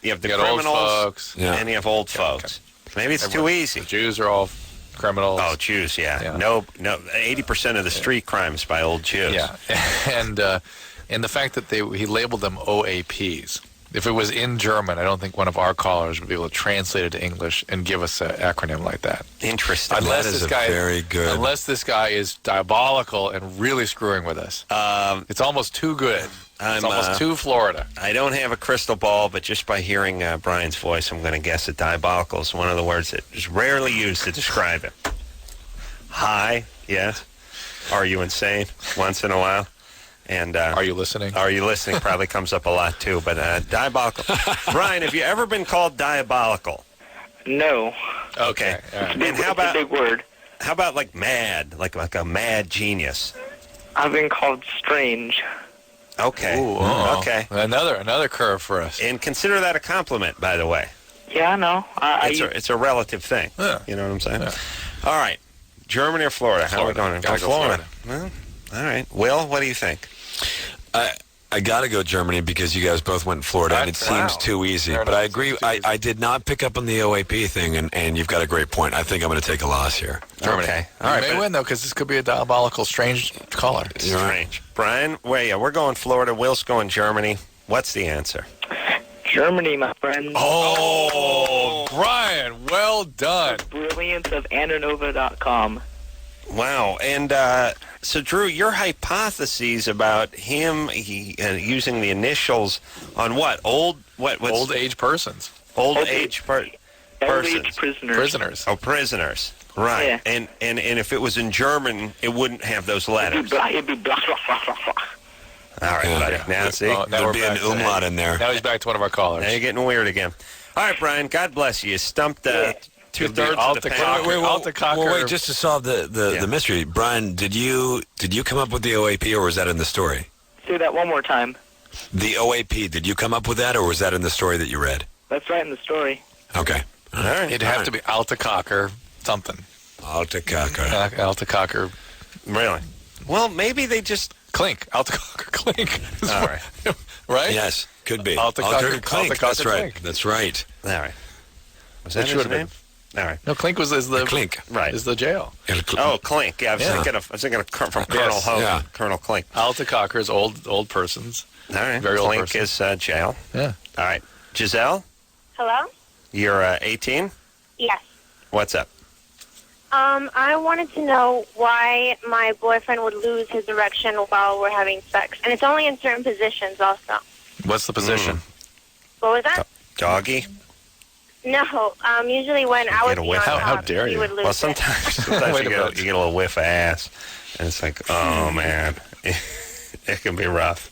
criminals, old folks, and you have old folks. Okay. Maybe it's too easy. The Jews are all criminals. Oh, Jews, yeah. No, 80% of the street crimes by old Jews. Yeah, and the fact that he labeled them OAPs. If it was in German, I don't think one of our callers would be able to translate it to English and give us an acronym like that. Interesting. Unless this guy is diabolical and really screwing with us. It's almost too good. It's almost too Florida. I don't have a crystal ball, but just by hearing Brian's voice, I'm going to guess that diabolical is one of the words that is rarely used to describe it. High, yes. Are you insane? Once in a while. And Are you listening? Are you listening? Probably comes up a lot too. But diabolical. Brian, have you ever been called diabolical? No. Okay. And how about a big word? How about like mad, like a mad genius? I've been called strange. Okay. Ooh, okay. Another curve for us. And consider that a compliment, by the way. Yeah, I know. It's a relative thing. Yeah. You know what I'm saying? Yeah. All right. Germany or Florida? How are we going? Gotta go Florida. Well, all right. Will, what do you think? I got to go Germany because you guys both went Florida, and it seems too easy. But I agree. I did not pick up on the OAP thing, and you've got a great point. I think I'm going to take a loss here. Germany. Okay. All right, you may win, though, because this could be a diabolical, strange caller. Strange. Brian, we're going Florida. Will's going Germany. What's the answer? Germany, my friend. Oh, Brian, well done. Brilliance of Ananova.com. Wow. And so, Drew, your hypotheses about him using the initials on what? Old age persons. Old age persons. Prisoners. Oh, prisoners. Right. Yeah. And if it was in German, it wouldn't have those letters. It'd be blah, blah, blah, blah, blah. All right, buddy. Now, see? There'd be an umlaut in there. Now he's back to one of our callers. Now you're getting weird again. All right, Brian, God bless you. You stumped two-thirds of the panel. Wait, just to solve the mystery. Brian, did you come up with the OAP, or was that in the story? Say that one more time. The OAP, did you come up with that, or was that in the story that you read? That's right in the story. Okay. All right. It'd have to be Altacocker something. Altacocker. Altacocker. Really? Well, maybe they just... Clink. Altacocker Clink. All right. Right? Yes, could be. Altacocker Clink. That's right. Clink. That's right. All right. Was that It should his have name? been. All right. No, Clink is the Clink. Right. Is the jail. Oh, Clink. Yeah, I was thinking of from Colonel Hogan. Yeah. Colonel Clink. Altacocker is old persons. All right. Very old Clink person. is jail. Yeah. All right. Giselle, Hello? you're 18. Yes. What's up? I wanted to know why my boyfriend would lose his erection while we're having sex. And it's only in certain positions also. What's the position? What was that? Doggy? No, usually when I would get a be on whiff. top, How dare he you. would lose Well, it. sometimes Wait you a minute. get a little whiff of ass, and it's like, oh man, it can be rough.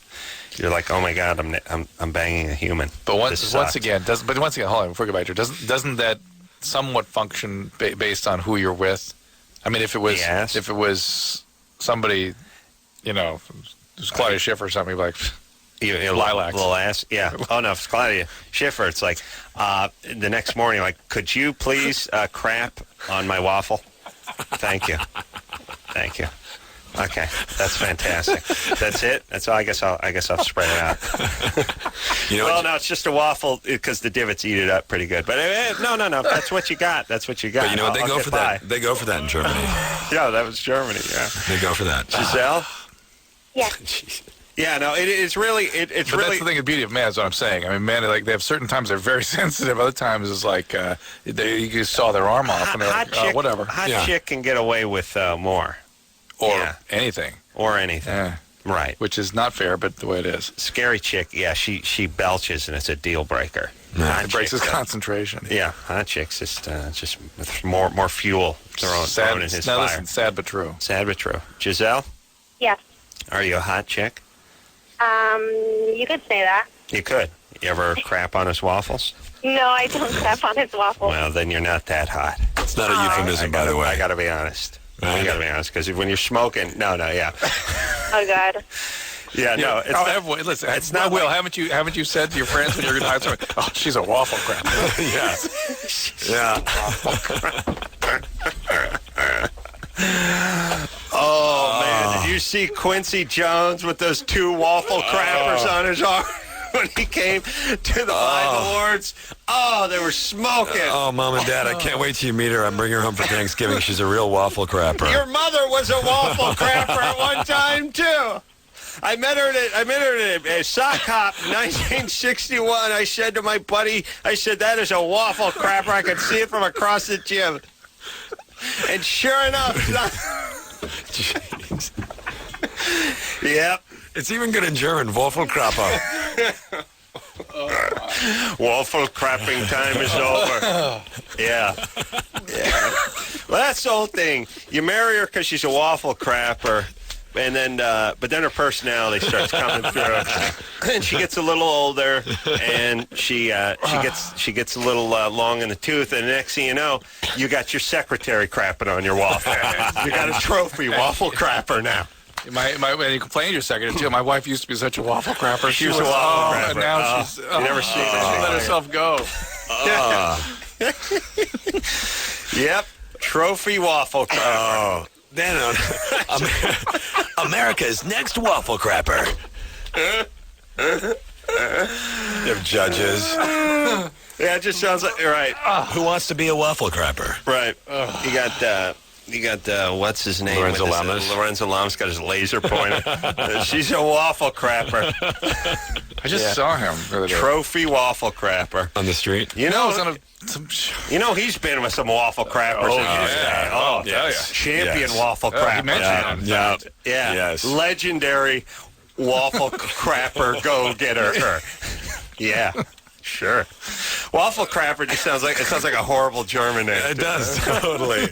You're like, oh my God, I'm banging a human. But once sucks. again, hold on, before we go back to it, doesn't that somewhat function based on who you're with? I mean, if it was somebody, who's Claudia Schiffer or something, like lilacs. Little ass, yeah. Oh no, if it's Claudia Schiffer, it's like the next morning, like, could you please crap on my waffle? Thank you. Okay, that's fantastic. That's it. That's all. I guess I'll spread it out. No, it's just a waffle because the divots eat it up pretty good. But no. That's what you got. But you know what? They go for that. They go for that in Germany. Yeah, that was Germany. Yeah, they go for that. Giselle. Yes. Yeah, no, it's really. It's but really. That's the thing. The beauty of man is what I'm saying. I mean, men, they have certain times they're very sensitive. Other times it's like you just saw their arm off and they're like, whatever. Hot chick can get away with more. Or anything. Yeah. Right. Which is not fair, but the way it is. Scary chick, yeah, she belches and it's a deal breaker. It breaks his concentration. Yeah, hot chicks just with more fuel thrown in his fire. Listen, sad but true. Sad but true. Giselle? Yes. Are you a hot chick? You could say that. You could. You ever crap on his waffles? No, I don't crap on his waffle. Well, then you're not that hot. It's not a euphemism, by the way. I got to be honest. I got to be honest, because when you're smoking, yeah. Oh God. Yeah, no. Listen, it's not. Will, haven't you said to your friends when you're going to hide oh, she's a waffle crap. Yeah. Oh man, did you see Quincy Jones with those two waffle crappers on his arm when he came to the Live Awards? Oh, they were smoking. Oh, Mom and Dad, I can't wait till you meet her. I bring her home for Thanksgiving. She's a real waffle crapper. Your mother was a waffle crapper at one time too. I met her at a sock hop in 1961. I said to my buddy, that is a waffle crapper. I could see it from across the gym. And sure enough, Jeez. Yep. It's even good in German, Waffle crapper. Waffle crapping time is over. Yeah. Well, that's the whole thing. You marry her because she's a waffle crapper, and then, but then her personality starts coming through, and she gets a little older, and she gets a little long in the tooth, and the next thing you know, you got your secretary crapping on your waffle. You got a trophy waffle crapper now. When you complained your secretary too, my wife used to be such a waffle crapper. She was a waffle crapper. And now she's never seen she let herself go. Yep. Trophy waffle crapper. Oh. Then America's next waffle crapper. You have judges. Yeah, it just sounds like right. Who wants to be a waffle crapper? Right. You got what's his name? Lorenzo Lamas. Lorenzo Lamas got his laser pointer. She's a waffle crapper. I just saw him the other day. Trophy waffle crapper. On the street? You know, on some he's been with some waffle crappers. Champion waffle crapper. He mentioned him. Yeah. Yes. Legendary waffle crapper go-getter. Yeah. Sure. Waffle crapper just sounds like a horrible German name. It does, totally.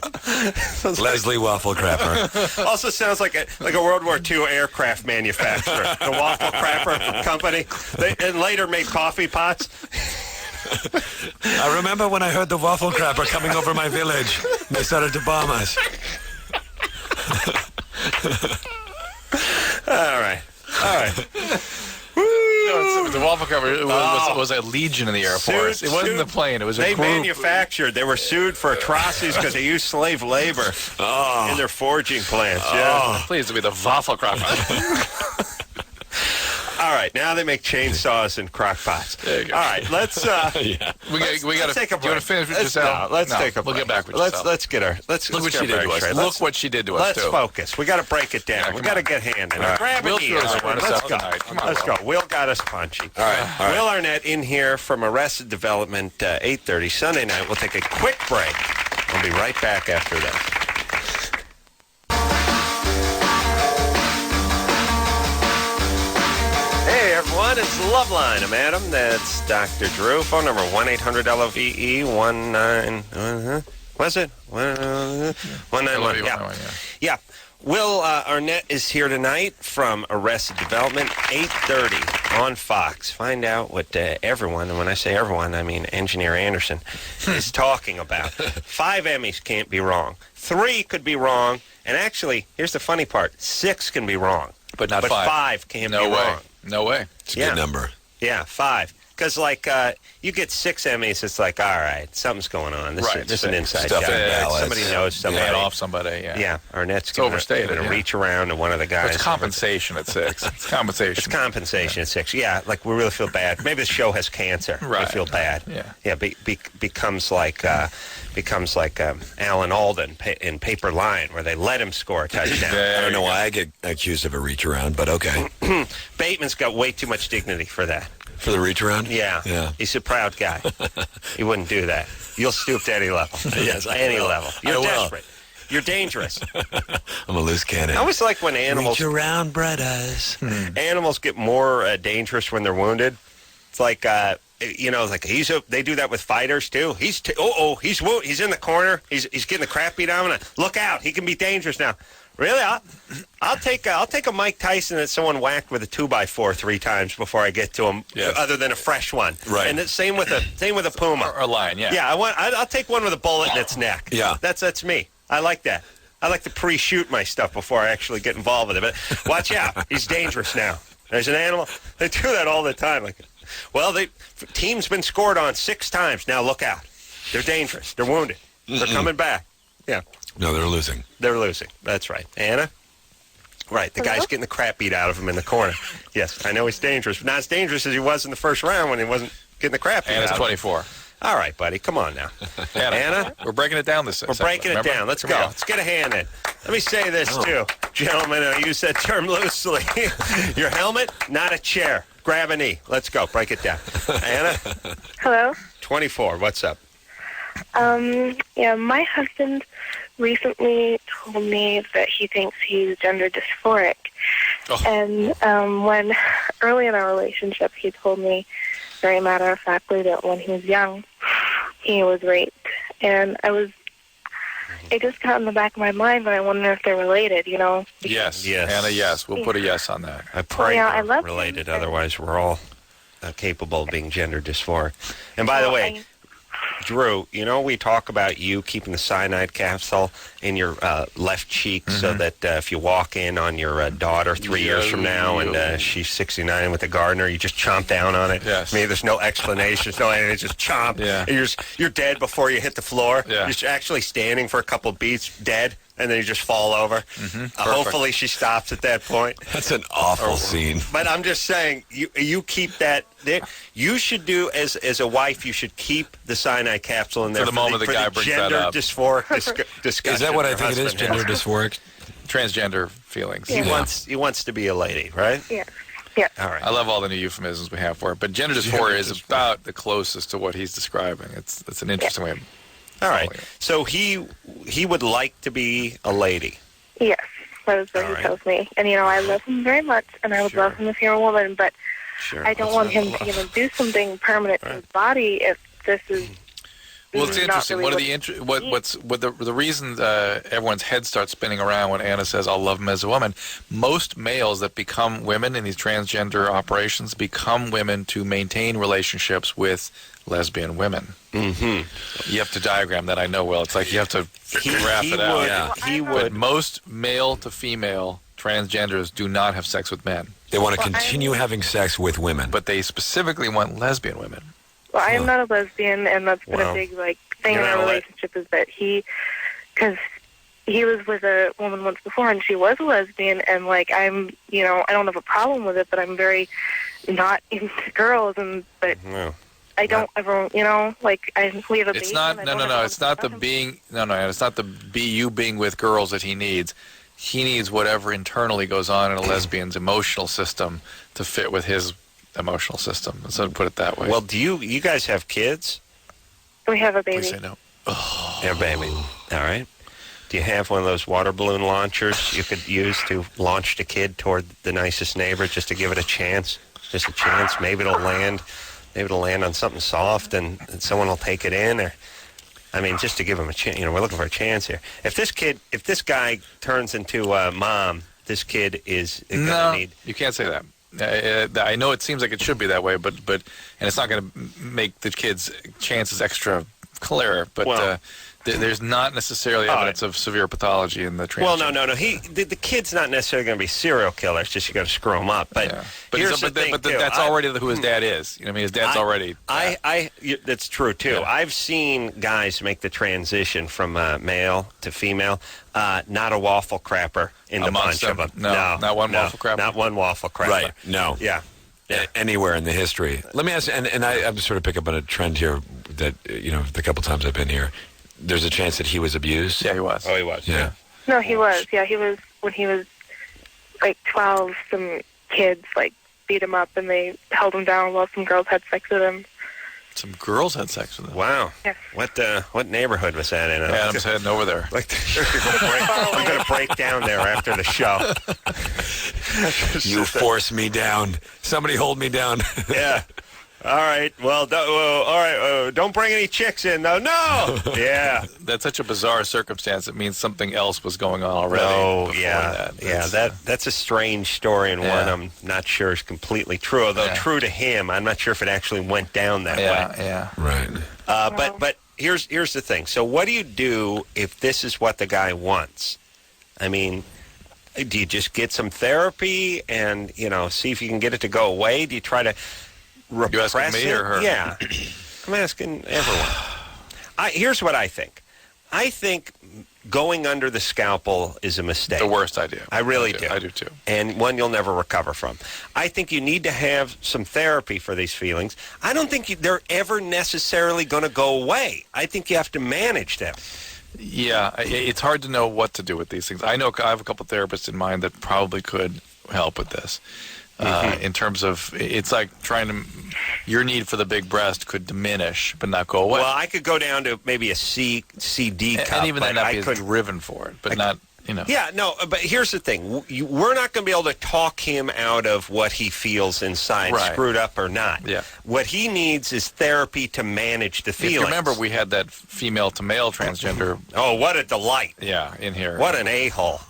Leslie Waffle Crapper. Also sounds like a World War II aircraft manufacturer. The Waffle Crapper Company. And later made coffee pots. I remember when I heard the waffle crapper coming over my village. They started to bomb us. All right. No, the waffle crapper was a legion in the Air Force. It wasn't the plane. It was a group. They were sued for atrocities because they used slave labor in their forging plants. Yeah. Please, to be the waffle crapper. All right, now they make chainsaws and crock pots. There you go. All right, let's we got to take a break. Do you want to finish with Giselle? Let's take a break. We'll get back with Giselle. Let's get what she did to us. Look what she did to us, Let's focus. We got to break it down. We got to get handed. Right. Grab Will a knee. Let's go. Let's go. Will got us punchy. All right. Will Arnett in here from Arrested Development, 8:30 Sunday night. We'll take a quick break. We'll be right back after this. Hey everyone, it's Loveline. I'm Adam. That's Dr. Drew. Phone number 1-800-LOVE-19. Was it? 191. Yeah. Will Arnett is here tonight from Arrested Development, 8:30 on Fox. Find out what everyone, and when I say everyone, I mean Engineer Anderson, is talking about. 5 Emmys can't be wrong. 3 could be wrong. And actually, here's the funny part. 6 can be wrong. But not 5. 5 can't be wrong. No way. It's a good number. Yeah, 5. Because, you get 6 Emmys, it's like, all right, something's going on. This is an inside job. Somebody knows somebody. Head off somebody, Yeah, Arnett's going to reach around to one of the guys. It's compensation at 6. It's compensation. It's compensation at 6. Yeah, we really feel bad. Maybe the show has cancer. Right. We feel bad. Yeah. Becomes like Alan Alden in Paper Lion, where they let him score a touchdown. I don't know why I get accused of a reach around, but okay. Bateman's got way too much dignity for that. For the reach around? Yeah. He's a proud guy. He wouldn't do that. You'll stoop to any level. Yes, any level. You're desperate. You're dangerous. I'm a loose cannon. I always like when animals... Reach around, bright eyes. Animals get more dangerous when they're wounded. It's like... they do that with fighters too. He's in the corner. He's getting the crap beat out of him. Look out! He can be dangerous now. Really? I'll take a Mike Tyson that someone whacked with a 2x4 3 times before I get to him. Yes. Other than a fresh one. Right. And same with a puma or a lion. Yeah. Yeah. I'll take one with a bullet in its neck. Yeah. That's me. I like that. I like to pre-shoot my stuff before I actually get involved with it. But watch out. He's dangerous now. There's an animal. They do that all the time. Team's been scored on 6 times. Now look out. They're dangerous. They're wounded. They're coming back. Yeah. No, they're losing. They're losing. That's right. Anna? Right. The guy's getting the crap beat out of him in the corner. Yes, I know he's dangerous. But not as dangerous as he was in the first round when he wasn't getting the crap beat out of him. Anna's 24. All right, buddy. Come on now. Anna? We're breaking it down this We're breaking it down. Let's go. Let's get a hand in. Let me say this, too. Gentlemen, I use that term loosely. Your helmet, not a chair. Grab a knee. Let's go. Break it down. Anna? Hello? 24. What's up? My husband recently told me that he thinks he's gender dysphoric. Oh. And when early in our relationship, he told me very matter-of-factly that when he was young, he was raped. And I was it just got in the back of my mind, and I wonder if they're related, you know? Yes. Yes. Anna, yes. We'll put a yes on that. I pray I we're love related. him. Otherwise, we're all capable of being gender dysphoric. And by the way, Drew, you know, we talk about you keeping the cyanide capsule in your left cheek so that if you walk in on your daughter 3 years from now and she's 69 with the gardener, you just chomp down on it. Yes. I mean, there's no explanation, no anything, just chomp. Yeah. And you're dead before you hit the floor. Yeah. You're actually standing for a couple beats, dead, and then you just fall over. Hopefully she stops at that point. That's an awful scene. But I'm just saying, you keep that there. You should do, as a wife, you should keep the cyanide capsule in there For the moment the guy brings that up. gender dysphoric discussion. Is that what I your think it is? husband Gender has. dysphoric? Transgender feelings. He wants to be a lady, right? Yeah. Yeah. All right. I love all the new euphemisms we have for it, but gender dysphoria is about the closest to what he's describing. It's an interesting way of All right. following it. So he would like to be a lady. Yes, that is what All he right. tells me. And, you know, I love him very much, and I would love him if he were a woman, but Sure. I don't want him to, you know, do something permanent to his body if this is Well, it's not interesting. really One of the reason everyone's head starts spinning around when Anna says, "I'll love him as a woman." Most males that become women in these transgender operations become women to maintain relationships with lesbian women. Mm-hmm. You have to diagram that. I know, Will. It's like you have to graph it out. Would, Yeah. He But would. most male to female transgenders do not have sex with men, They want to continue having sex with women. but they specifically want lesbian women. Well, I am not a lesbian, and that's been Well, a big, thing in you're our not a relationship is that because he was with a woman once before, and she was a lesbian, and, I'm, I don't have a problem with it, but I'm very not into girls, but No. I don't ever, we have a baby. It's not. and I No. don't ever It's not the want to being. No. It's not the you being with girls that he needs. He needs whatever internally goes on in a lesbian's emotional system to fit with his emotional system. So put it that way. Well, do you guys have kids? We have a please baby. say no. Yeah, baby. All right. Do you have one of those water balloon launchers you could use to launch the kid toward the nicest neighbor just to give it a chance? Just a chance. Maybe it'll land. Maybe it'll land on something soft and someone will take it in. Or, I mean, just to give him a chance. We're looking for a chance here. If this guy turns into a mom, this kid is going to need. You can't say that. I know it seems like it should be that way, but and it's not going to make the kid's chances extra clear. But Well, there's not necessarily evidence of severe pathology in the Well, transgender. no. The kid's not necessarily going to be serial killer. It's just you got to screw him up. But Yeah. here's the thing, too. That's already who his dad is. You know what I mean? His dad's already. That's true too. Yeah. I've seen guys make the transition from male to female. Not a waffle crapper in the bunch Amongst of them. them. No, not one waffle crapper? Not one waffle crapper. Right. No. Yeah. Anywhere in the history. Let me ask, and I'm sort of pick up on a trend here that, the couple times I've been here, there's a chance that he was abused. Yeah, he was. Oh, he was. Yeah. No, he was. Yeah, he was when he was 12. Some kids beat him up, and they held him down while some girls had sex with him. Some girls had sex with him. Wow. Yes. What neighborhood was that in? Adam's heading over there. I'm going to break down there after the show. You force me down. Somebody hold me down. Yeah. All right. Well, all right. Don't bring any chicks in, though. No. Yeah. That's such a bizarre circumstance. It means something else was going on already. Oh, before yeah. that. That's a strange story and one I'm not sure is completely true. Although true to him, I'm not sure if it actually went down that way. Yeah. Right. But here's the thing. So what do you do if this is what the guy wants? I mean, do you just get some therapy and see if you can get it to go away? Do you try to repress You asking me it? or her? Yeah, I'm asking everyone. Here's what I think. I think going under the scalpel is a mistake. The worst idea. I really do. I do too. And one you'll never recover from. I think you need to have some therapy for these feelings. I don't think they're ever necessarily going to go away. I think you have to manage them. Yeah, it's hard to know what to do with these things. I know I have a couple therapists in mind that probably could help with this. In terms of, it's like your need for the big breast could diminish but not go away. Well, I could go down to maybe a C, D cup. and even but then not I be as couldn't. driven for it, but not. Yeah, no, but here's the thing. We're not going to be able to talk him out of what he feels inside, screwed up or not. Yeah. What he needs is therapy to manage the feelings. If you remember, we had that female-to-male transgender. Oh, what a delight. Yeah, in here. What an a-hole.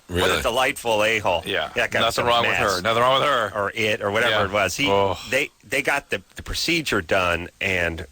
Really? What a delightful a-hole. Yeah. Got Nothing wrong with her. Nothing wrong with her. Or it, or whatever it was. Oh. They got the procedure done, and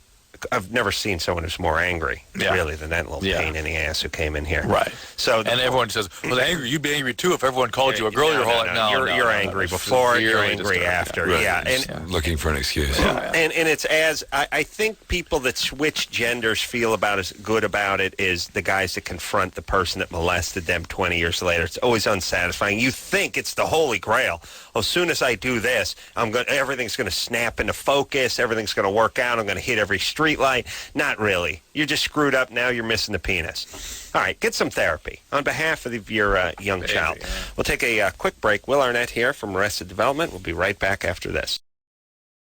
I've never seen someone who's more angry, really, than that little pain in the ass who came in here. Right. So, and everyone says, well, angry, you'd be angry too if everyone called you a girl your whole life. No, you're angry before, you're angry after. Right. Yeah. And looking for an excuse. And it's I think people that switch genders feel about as good about it is the guys that confront the person that molested them 20 years later. It's always unsatisfying. You think it's the holy grail. As soon as I do this, everything's going to snap into focus. Everything's going to work out. I'm going to hit every street light. Not really. You're just screwed up. Now you're missing the penis. All right, get some therapy on behalf of your young child. Yeah. We'll take a quick break. Will Arnett here from Arrested Development. We'll be right back after this.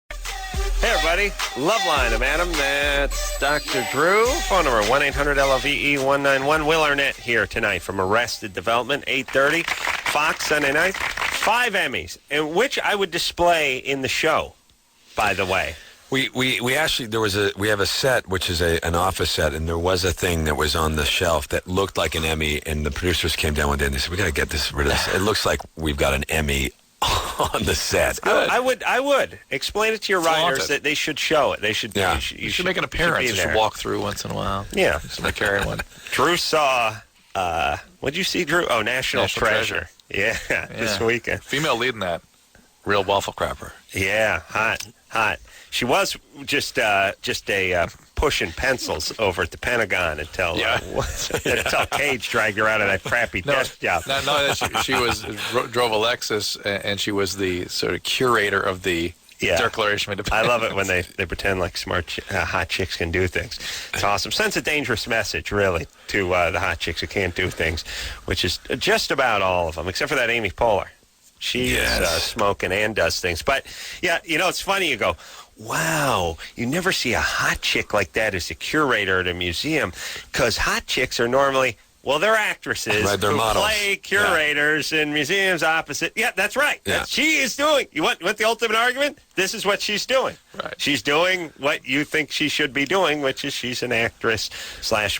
Hey, everybody. Loveline. I'm Adam. That's Dr. Drew. Phone number 1-800-LOVE-191. Will Arnett here tonight from Arrested Development, 8:30. Fox, Sunday night. 5 Emmys, and which I would display in the show, by the way. We actually, we have a set, which is an office set, and there was a thing that was on the shelf that looked like an Emmy, and the producers came down one day and they said, we got to get rid of this. It looks like we've got an Emmy on the set. I would explain it to your writers that they should show it. They should. Yeah. You should make an appearance. You should walk through once in a while. Yeah, somebody carry one. Drew saw. What'd you see, Drew? Oh, National Treasure. Yeah, this weekend. Female leading that. Real waffle crapper. Yeah, hot. She was just pushing pencils over at the Pentagon until Cage dragged her out of that crappy desk job. No, she drove a Lexus, and she was the sort of curator of the Declaration of Independence. I love it when they pretend like smart hot chicks can do things. It's awesome. Sends a dangerous message, really, to the hot chicks who can't do things, which is just about all of them, except for that Amy Poehler. She is smoking and does things. But, it's funny. You go, wow, you never see a hot chick like that as a curator at a museum, because hot chicks are normally... Well, they're actresses they're who models. play curators in museums opposite. Yeah, that's right. Yeah. She is doing. You want the ultimate argument? This is what she's doing. Right. She's doing what you think she should be doing, which is she's an actress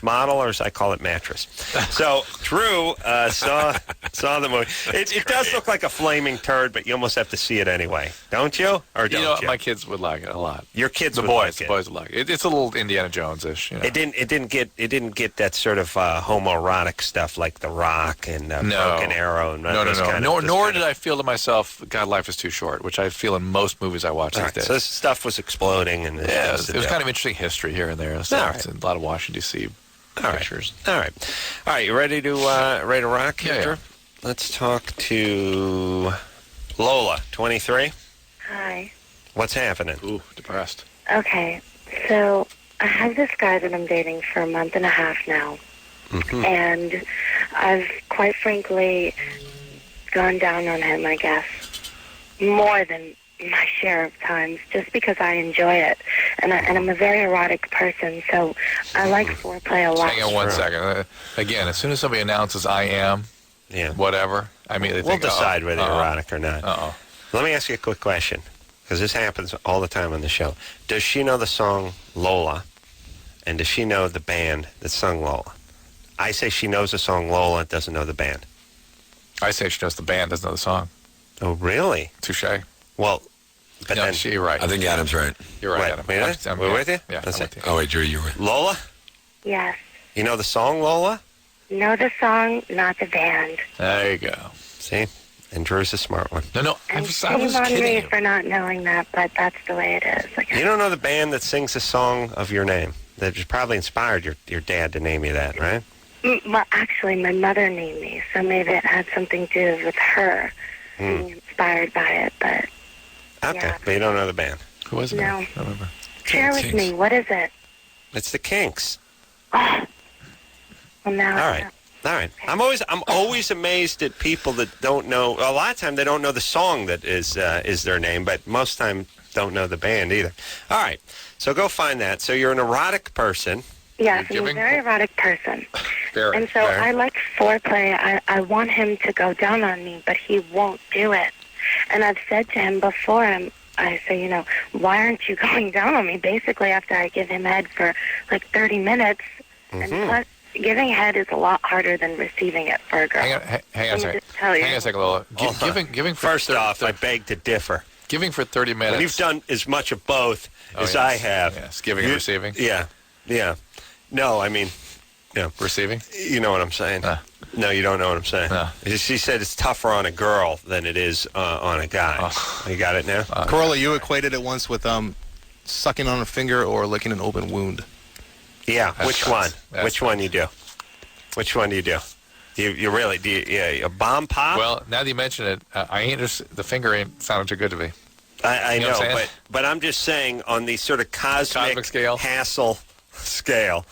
/ model, or as I call it, mattress. So Drew saw the movie. It does look like a flaming turd, but you almost have to see it anyway, don't you? Or don't you? My kids would like it a lot. Your kids, the boys would like it. It's a little Indiana Jones-ish. You know? It didn't get that sort of homoerotic stuff like The Rock and Broken Arrow. And no. Nor did I feel to myself, God, life is too short, which I feel in most movies I watch these days. So this stuff was exploding, and it was kind of interesting history here and there. So it's a lot of Washington D.C. pictures. All right. You ready to rock here, Drew? Let's talk to Lola, 23. Hi. What's happening? Ooh, depressed. Okay, so I have this guy that I'm dating for a month and a half now, and I've quite frankly gone down on him, I guess, more than my share of times, just because I enjoy it, and I'm a very erotic person, so I like foreplay a lot. Hang on one second. Again, as soon as somebody announces I am, whatever, I mean, we'll decide whether you're erotic or not. Let me ask you a quick question, because this happens all the time on the show. Does she know the song Lola, and does she know the band that sung Lola? I say she knows the song Lola and doesn't know the band. I say she knows the band, doesn't know the song. Oh, really? Touche. Well, but then you're right. I think Adam's right. You're right, Adam. We're with you? Yeah, I'm with you. Oh, wait, Drew, you were. Lola? Yes. You know the song Lola? Know the song, not the band. There you go. See? And Drew's a smart one. No, I was shame on kidding me you. for not knowing that, but that's the way it is. You don't know the band that sings the song of your name? That just probably inspired your dad to name you that, right? Well, actually, my mother named me, so maybe it had something to do with her being inspired by it, but... Okay, but you don't know the band. Who was it? No. I don't remember. Share with me. What is it? It's the Kinks. Oh. Well, now. All right. Okay. I'm always amazed at people that don't know. A lot of time they don't know the song that is their name, but most time don't know the band either. All right. So go find that. So you're an erotic person. Yes, You're I'm a giving? very erotic person. Very. And so I like foreplay. I want him to go down on me, but he won't do it. And I've said to him before, I say, you know, why aren't you going down on me? Basically, after I give him head for like 30 minutes, and plus, giving head is a lot harder than receiving it for a girl. Hang on a second. Just tell you. Hang on a second, Lola. Giving for First off, I beg to differ. Giving for 30 minutes. When you've done as much of both as yes. I have. Yes, giving and receiving. Yeah. No, I mean, receiving. You know what I'm saying? No, you don't know what I'm saying. No. She said it's tougher on a girl than it is on a guy. You got it now? Carolla, you equated it once with sucking on a finger or licking an open wound. Yeah. Which one? Which one you do? Which one do you do? You really do? A bomb pop? Well, now that you mention it, I ain't the finger ain't sounding too good to me. I know know, but I'm just saying on the sort of cosmic scale, hassle scale.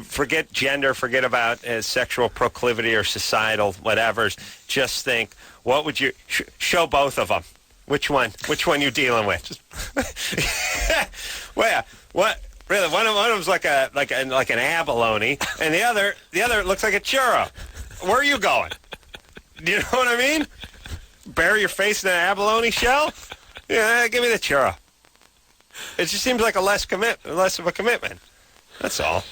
Forget gender, forget about sexual proclivity or societal whatever. Just think, what would you show both of them? Which one you dealing with? Well, what? Really, one of them's like an abalone, and the other looks like a churro. Where are you going? Do you know what I mean? Bury your face in an abalone shell? Yeah, give me the churro. It just seems like less of a commitment. That's all.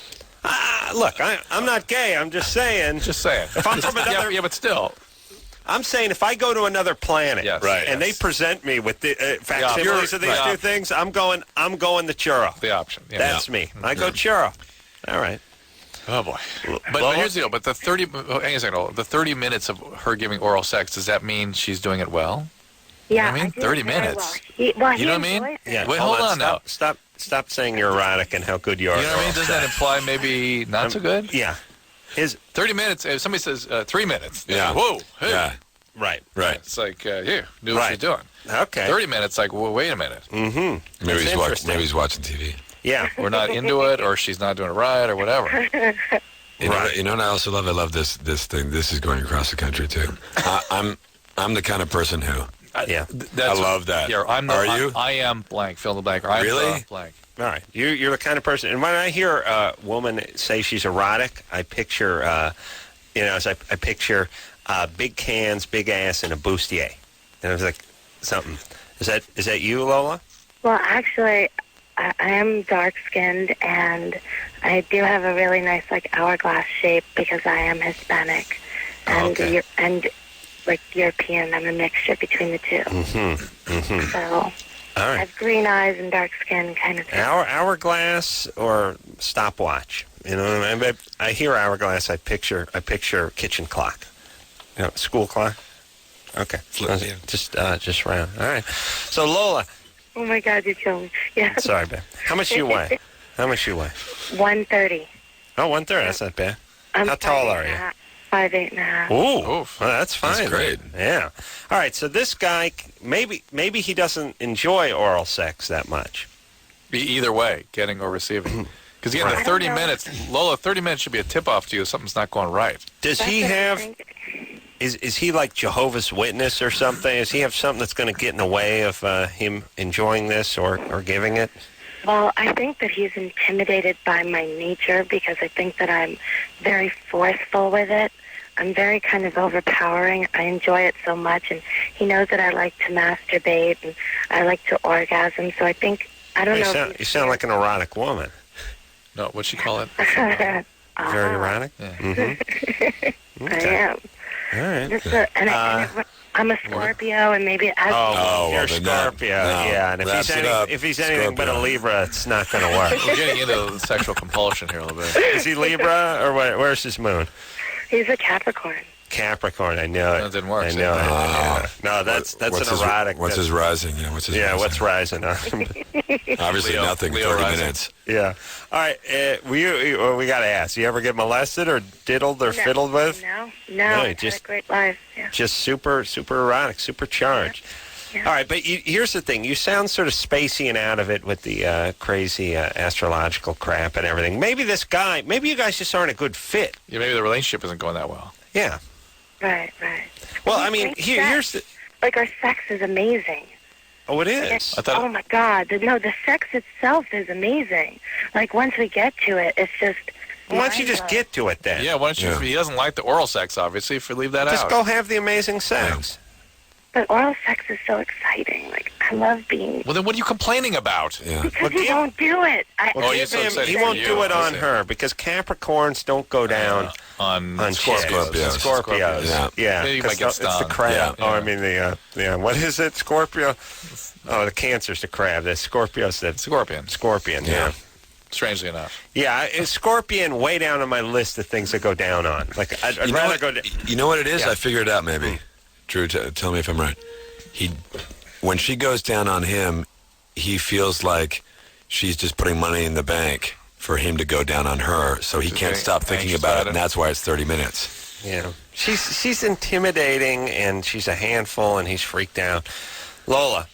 Look, I'm not gay. I'm just saying. Just saying. If I'm from another, yeah, but still. I'm saying if I go to another planet, and they present me with the facsimiles of these two things, I'm going the churro. The option. Yeah. That's me. I go churro. All right. Oh boy. But here's the deal. But the 30. Hang a second. The 30 minutes of her giving oral sex. Does that mean she's doing it well? Yeah, you know what I mean? 30 minutes. Well, you know what I mean? Yeah. Wait, hold on now. Stop saying you're erotic and how good you are. You know what I mean? Does that imply maybe not so good? Yeah. 30 minutes. If somebody says 3 minutes. Yeah. Whoa. Hey. Yeah. Right. It's like, here, knew what she's doing. Okay. 30 minutes, like, well, wait a minute. Mm-hmm. Maybe he's watching TV. Yeah. We're not into it, or she's not doing it right, or whatever. You know what I also love? I love this thing. This is going across the country, too. I'm the kind of person who... Yeah. I love that. Yeah, Are you? I am blank, fill in the blank. Or I'm Really? Blank. All right. You're the kind of person... And when I hear a woman say she's erotic, I picture... I picture... big cans, big ass, and a bustier. And I was like, something. Is that you, Lola? Well, actually, I am dark-skinned, and I do have a really nice, like, hourglass shape because I am Hispanic. And and like European. I'm a mixture between the two. So all right. I have green eyes and dark skin, kind of thing. Hourglass or stopwatch? You know, I hear hourglass. I picture kitchen clock. You know, school clock. Okay, just round. All right. So Lola. Oh my God, you're killing me. Yeah. Sorry, babe. How much do you weigh? 130. Oh, 130. That's not bad. I'm How tall are you? 5'8.5". Ooh, well, that's fine. That's great. Yeah. All right. So this guy, maybe he doesn't enjoy oral sex that much. Be either way, getting or receiving. Because again, the 30 minutes, Lola, 30 minutes should be a tip-off to you if something's not going right. Does he have? Is he like Jehovah's Witness or something? Does he have something that's going to get in the way of him enjoying this or giving it? Well, I think that he's intimidated by my nature because I think that I'm very forceful with it. I'm very kind of overpowering. I enjoy it so much, and he knows that I like to masturbate and I like to orgasm. So I think, I don't know. You sound like an erotic woman. No, what'd she call it? Very erotic? Yeah. Mm-hmm. Okay. I am. All right. I'm a Scorpio, and maybe you're a Scorpio. Yeah, and if he's anything but a Libra, it's not going to work. We're getting into the sexual compulsion here a little bit. Is he Libra, or where's his moon? He's a Capricorn. Capricorn, I know it. That didn't work. I know it. No, that's an erotic. What's his rising? Yeah, what's rising? Obviously nothing. Leo 30 rising. minutes. Yeah. All right. We got to ask. You ever get molested or diddled or fiddled with? No. I've had a great life. Yeah. Just super erotic, super charged. Yeah. All right, but here's the thing. You sound sort of spacey and out of it with the crazy astrological crap and everything. Maybe you guys just aren't a good fit. Yeah, maybe the relationship isn't going that well. Yeah. Right. Well, I mean, here's the... Like, our sex is amazing. Oh, it is. Oh my God! The sex itself is amazing. Like once we get to it, it's just. Why don't you just get to it then? Yeah, why don't you? He doesn't like the oral sex, obviously. If you leave that out, just go have the amazing sex. But oral sex is so exciting. Like I love being. Well, then what are you complaining about? Yeah. Because he won't do it. He won't do it on her because Capricorns don't go down on Scorpios. Scorpios. Yeah. Maybe you might get stung. It's the crab. Yeah. Oh, I mean what is it? Scorpio. Oh, the Cancer's the crab. The Scorpio's the Scorpion. Yeah. Strangely enough. Yeah, is Scorpion way down on my list of things to go down on. Like I'd rather go. You know what it is? Yeah. I figured it out. Maybe. Drew, tell me if I'm right. When she goes down on him, he feels like she's just putting money in the bank for him to go down on her, so he can't stop thinking about it, and that's why it's 30 minutes. Yeah, she's intimidating, and she's a handful, and he's freaked out. Lola.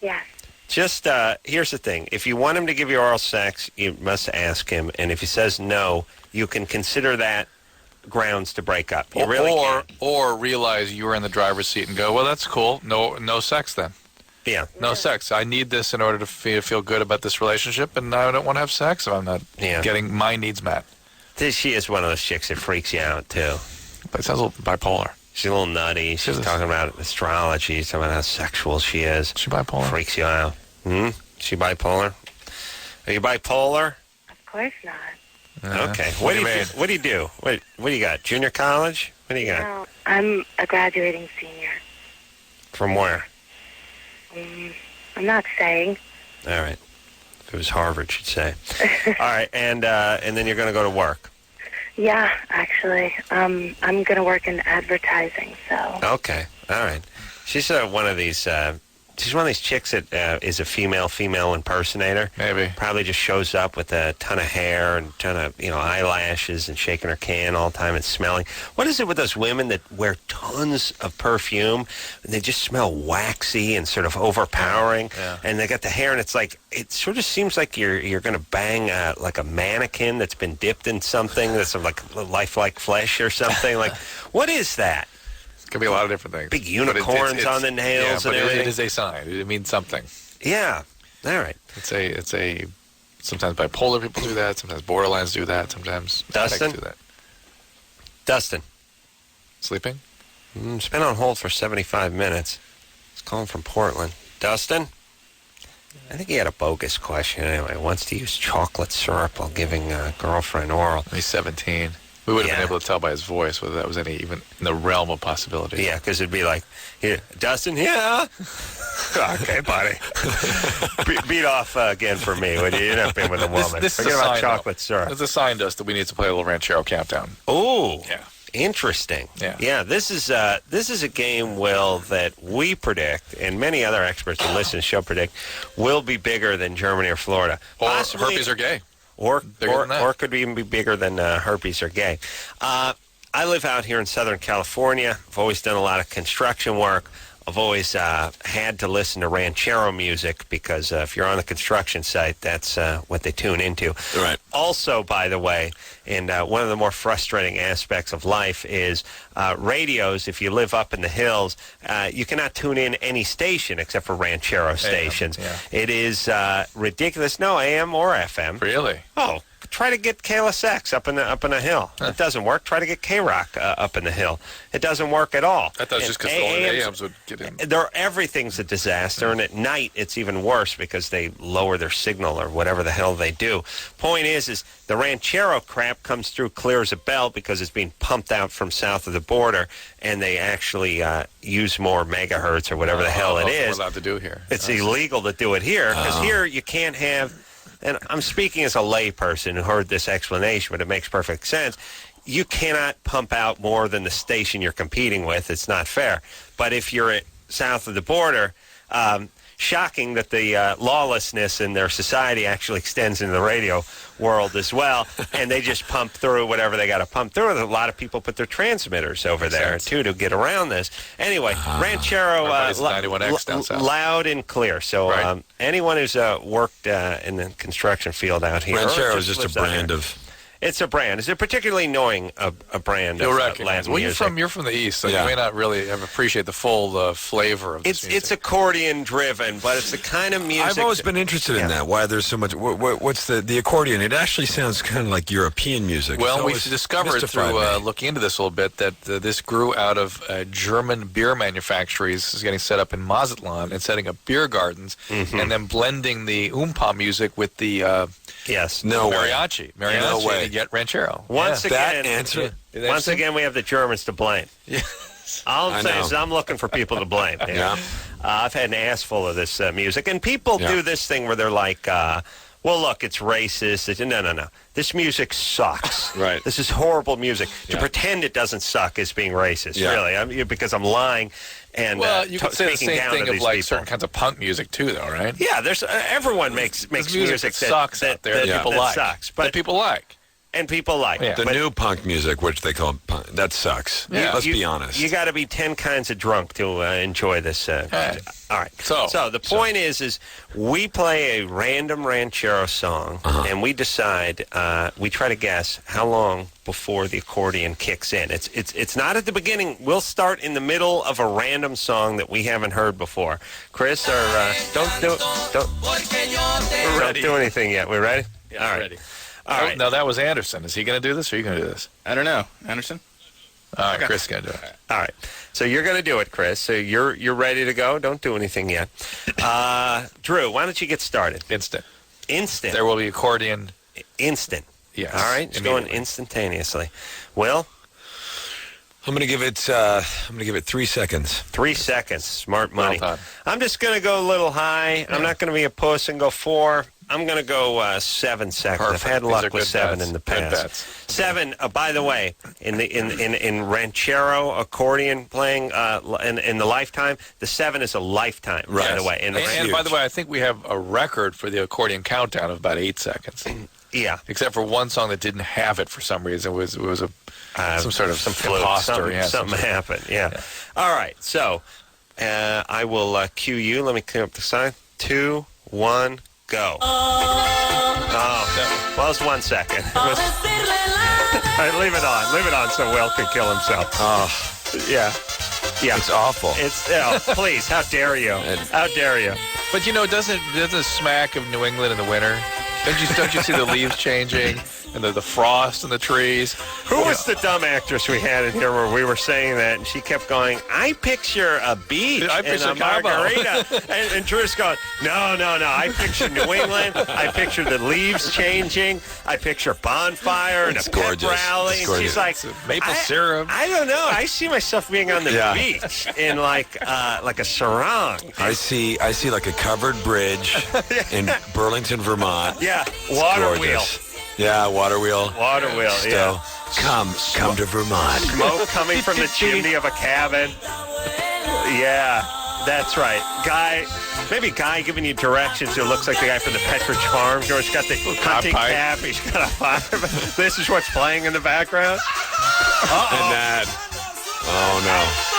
Yes. Just here's the thing: if you want him to give you oral sex, you must ask him, and if he says no, you can consider that grounds to break up. You really can. Or realize you were in the driver's seat and go, well, that's cool. No sex then. Yeah. No sex. I need this in order to feel good about this relationship, and I don't want to have sex if I'm not getting my needs met. She is one of those chicks that freaks you out, too. But it sounds a little bipolar. She's a little nutty. She's talking about astrology. She's talking about how sexual she is. She bipolar? Freaks you out. She bipolar? Are you bipolar? Of course not. Okay. What do you do? What do you got? Junior college? What do you got? No, I'm a graduating senior. From where? I'm not saying. All right. If it was Harvard, she'd say. All right, and then you're going to go to work. Yeah, actually, I'm going to work in advertising. So. Okay. All right. She's one of these. She's one of these chicks that is a female impersonator. Maybe. Probably just shows up with a ton of hair and a ton of eyelashes and shaking her can all the time and smelling. What is it with those women that wear tons of perfume and they just smell waxy and sort of overpowering? Yeah. And they got the hair and it's like it sort of seems like you're going to bang like a mannequin that's been dipped in something that's like lifelike flesh or something. Like, what is that? Could be a lot of different things. Big unicorns on the nails and everything. It is a sign. It means something. Yeah. All right. It's a. Sometimes bipolar people do that. Sometimes borderlines do that. Sometimes Dustin do that. Dustin. Sleeping? It's been on hold for 75 minutes. He's calling from Portland. Dustin? I think he had a bogus question anyway. Wants to use chocolate syrup while giving a girlfriend oral. He's 17. We would have been able to tell by his voice whether that was even in the realm of possibility. Yeah, because it'd be like, Dustin, yeah. Okay, buddy. Beat off again for me when you end up in with a woman. This Forget is about chocolate syrup. It's a sign to us that we need to play a little Ranchero countdown. Oh, yeah. Interesting. Yeah. This is a game, Will, that we predict, and many other experts who listen to the show predict, will be bigger than Germany or Florida. Or herpes or gay. Or could even be bigger than herpes or gay. I live out here in Southern California. I've always done a lot of construction work. I've always had to listen to Ranchero music because if you're on the construction site, that's what they tune into. Right. Also, by the way, and one of the more frustrating aspects of life is radios. If you live up in the hills, you cannot tune in any station except for Ranchero stations. Yeah. It is ridiculous. No AM or FM. Really? Oh. Try to get KLSX up in the hill. It doesn't work. Try to get K-Rock up in the hill. It doesn't work at all. I thought just because the only AMs would get in. Everything's a disaster, and at night it's even worse because they lower their signal or whatever the hell they do. Point is the Ranchero crap comes through clear as a bell because it's being pumped out from south of the border, and they actually use more megahertz or whatever the hell it is. We're allowed to do here. It's illegal to do it here because here you can't have. And I'm speaking as a layperson who heard this explanation, but it makes perfect sense. You cannot pump out more than the station you're competing with. It's not fair. But if you're south of the border, shocking that the lawlessness in their society actually extends into the radio world as well, and they just pump through whatever they got to pump through. A lot of people put their transmitters over there, too, to get around this. Anyway, Ranchero, 91X down south. Loud and clear. So anyone who's worked in the construction field out here. Ranchero is just a brand of It's a brand. Is it particularly knowing a brand You'll of recognize. Latin Well, music? you're from the East, so you may not really appreciate the full flavor of this music. It's accordion driven, but it's the kind of music. I've always been interested in that. Why there's so much? What's the accordion? It actually sounds kind of like European music. Well, we've discovered through looking into this a little bit that this grew out of German beer manufacturers getting set up in Mazatlan and setting up beer gardens, and then blending the oompa music with the mariachi. No way. To get Ranchero. Once again, Once again, we have the Germans to blame. Yeah. All I'm saying is I'm looking for people to blame. I've had an ass full of this music, and people do this thing where they're like, well, look, it's racist. No. This music sucks. Right. This is horrible music. To pretend it doesn't suck is being racist, really, because I'm lying. And you could say the same thing of like certain kinds of punk music too, though, right? Yeah, there's everyone makes music that sucks out there that people like. Sucks, but people like. And people like the new punk music, which they call punk, that sucks. Yeah. Let's be honest. You got to be 10 kinds of drunk to enjoy this. All right. So the point is we play a random Ranchero song, and we decide, we try to guess how long before the accordion kicks in. It's not at the beginning. We'll start in the middle of a random song that we haven't heard before. Chris, don't do anything yet. We ready? Yeah, all right. Ready. All right. Now, that was Anderson. Is he going to do this, or are you going to do this? I don't know. Anderson? All right, Chris is going to do it. All right. So you're going to do it, Chris. So you're ready to go? Don't do anything yet. Drew, why don't you get started? Instant. There will be accordion. Instant. Yes. All right. It's going instantaneously. Will? I'm going to give it 3 seconds. 3 seconds. Smart money. Well done. I'm just going to go a little high. I'm not going to be a puss and go 4. I'm going to go 7 seconds. Perfect. I've had luck with 7 bets. in the Good past. bets. 7. By the way, in Ranchero accordion playing in the lifetime, the 7 is a lifetime. Right. By the way, and by the way, I think we have a record for the accordion countdown of about 8 seconds. Yeah. Except for one song that didn't have it for some reason. It was some sort of some fluke. imposter. Something happened. Yeah. All right. So I will cue you. Let me clear up the sign. 2, 1. Go. Oh, well, it's 1 second. All right, leave it on. Leave it on so Will can kill himself. Oh, yeah. It's awful. Please, how dare you? How dare you? But doesn't smack of New England in the winter? Don't you see the leaves changing and the frost in the trees? Who was the dumb actress we had in here where we were saying that, and she kept going, I picture a beach and a margarita. and Drew's going, no. I picture New England. I picture the leaves changing. I picture bonfire and a pep rally. And she's like, maple syrup. I don't know. I see myself being on the beach in like a sarong. I see like a covered bridge in Burlington, Vermont. Yeah, water wheel. Yeah, water wheel. Water wheel, Still, come to Vermont. Smoke coming from the chimney of a cabin. Yeah, that's right. Guy giving you directions who looks like the guy from the Petridge Farm. George's got the hunting cap. He's got a fire. This is what's playing in the background. And that. Oh, no.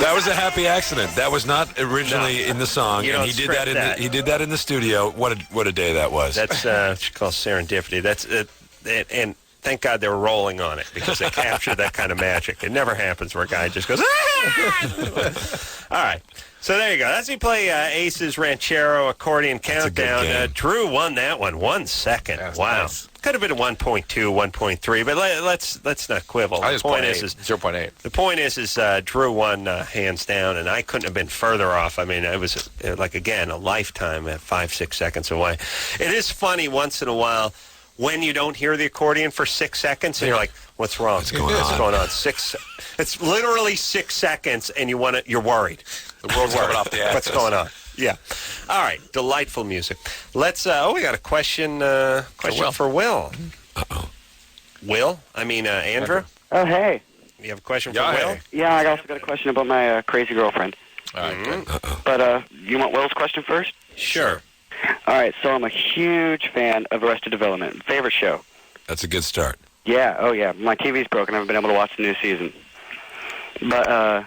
That was a happy accident. That was not originally in the song, and he did that. He did that in the studio. What a day that was. That's what you call serendipity. That's and thank God they were rolling on it because they captured that kind of magic. It never happens where a guy just goes. Ah! All right. So there you go. That's we play Ace's Ranchero accordion countdown. Drew won that one. 1 second. Wow. Nice. Could have been a 1.2, 1.3, but let's not quibble. The point is 0.8. The point is Drew won hands down, and I couldn't have been further off. I mean, it was like again a lifetime at 5-6 seconds away. It is funny once in a while when you don't hear the accordion for 6 seconds, and you're like, "What's wrong? What's going on?" It's literally 6 seconds, and you're worried. The world's coming off the axis. What's going on? Yeah. All right. Delightful music. Let's. We got a question. For Will. Uh-oh. Will? I mean, Andrew. Oh, hey. You have a question for Will? Yeah, I also got a question about my crazy girlfriend. All right. Good. But you want Will's question first? Sure. All right. So I'm a huge fan of Arrested Development. Favorite show. That's a good start. Yeah. Oh, yeah. My TV's broken. I haven't been able to watch the new season. But.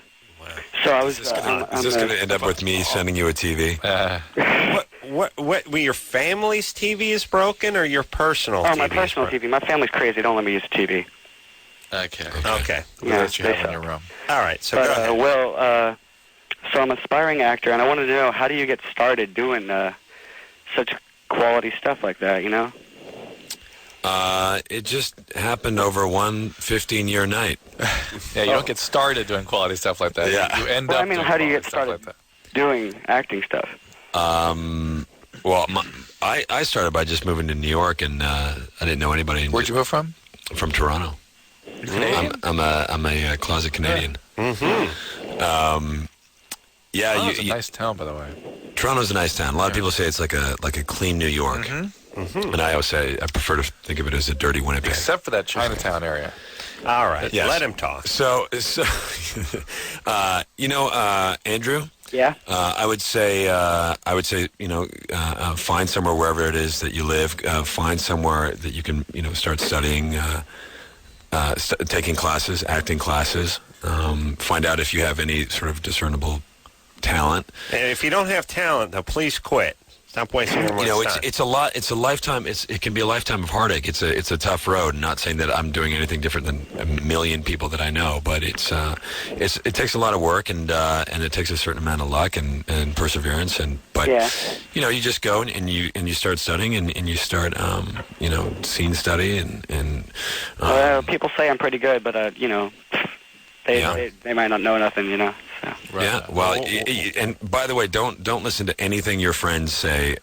So I was. Is this going to end up with me sending you a TV? what? Your family's TV is broken, or your personal? Oh, TV my personal TV. My family's crazy. Don't let me use the TV. Okay. Yeah, What you have in your room. All right. So but, go ahead. Well, so I'm an aspiring actor, and I wanted to know, how do you get started doing such quality stuff like that? You know? It just happened over one 15-year night. Yeah, you don't get started doing quality stuff like that. Yeah. You end Well, up I mean, doing how do you quality get stuff started like that. doing acting stuff? Well, I started by just moving to New York, and I didn't know anybody. Where'd you move from? From Toronto. Canadian? I'm a closet Canadian. Yeah. Toronto's a nice town, by the way. Toronto's a nice town. A lot of people say it's like a clean New York, and I always say I prefer to think of it as a dirty Winnipeg. Except for that Chinatown area. All right. Yes. Let him talk. So Andrew. Yeah. I would say, find somewhere wherever it is that you live. Find somewhere that you can, start studying, taking classes, acting classes. Find out if you have any sort of discernible talent. And if you don't have talent, though, please quit. Stop wasting everyone's time. It's a lot. It's a lifetime. It can be a lifetime of heartache. It's a tough road. Not saying that I'm doing anything different than a million people that I know, but it takes a lot of work and it takes a certain amount of luck and perseverance. But you just go and you start studying and you start scene study and. People say I'm pretty good, but they might not know nothing, So. Right. Yeah, well, and by the way, don't listen to anything your friends say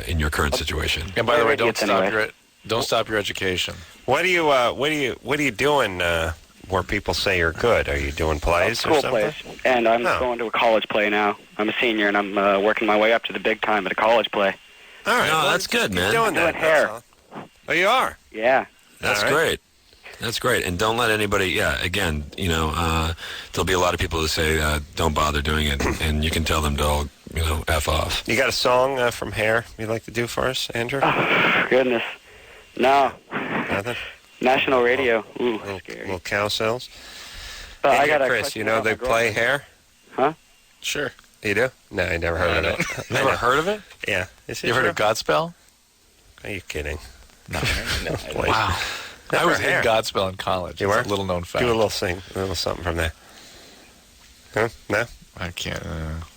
in your current situation. And by the way, don't Idiots stop your education. What are you doing where people say you're good? Are you doing plays or School something? plays, and I'm going to a college play now. I'm a senior, and I'm working my way up to the big time at a college play. All right, No, that's good, man. Doing that. hair. Oh, you are? Yeah. That's All right. great. That's great. And don't let anybody, again, there'll be a lot of people who say, don't bother doing it. And you can tell them to all, F off. You got a song from Hair you'd like to do for us, Andrew? Oh, goodness. No. Nothing? National radio. Ooh, scary. Little cow cells? But Hey, I got a Chris, question you know about they my play girlfriend. Hair? Huh? Sure. You do? No, I never heard of it. Never heard of it? Yeah. Is it You heard true? of Godspell? Are you kidding? No. Please. Wow. I Never was Hair. in Godspell in college. You It's were? a little known fact. Do a little something from there. Huh? No? I can't.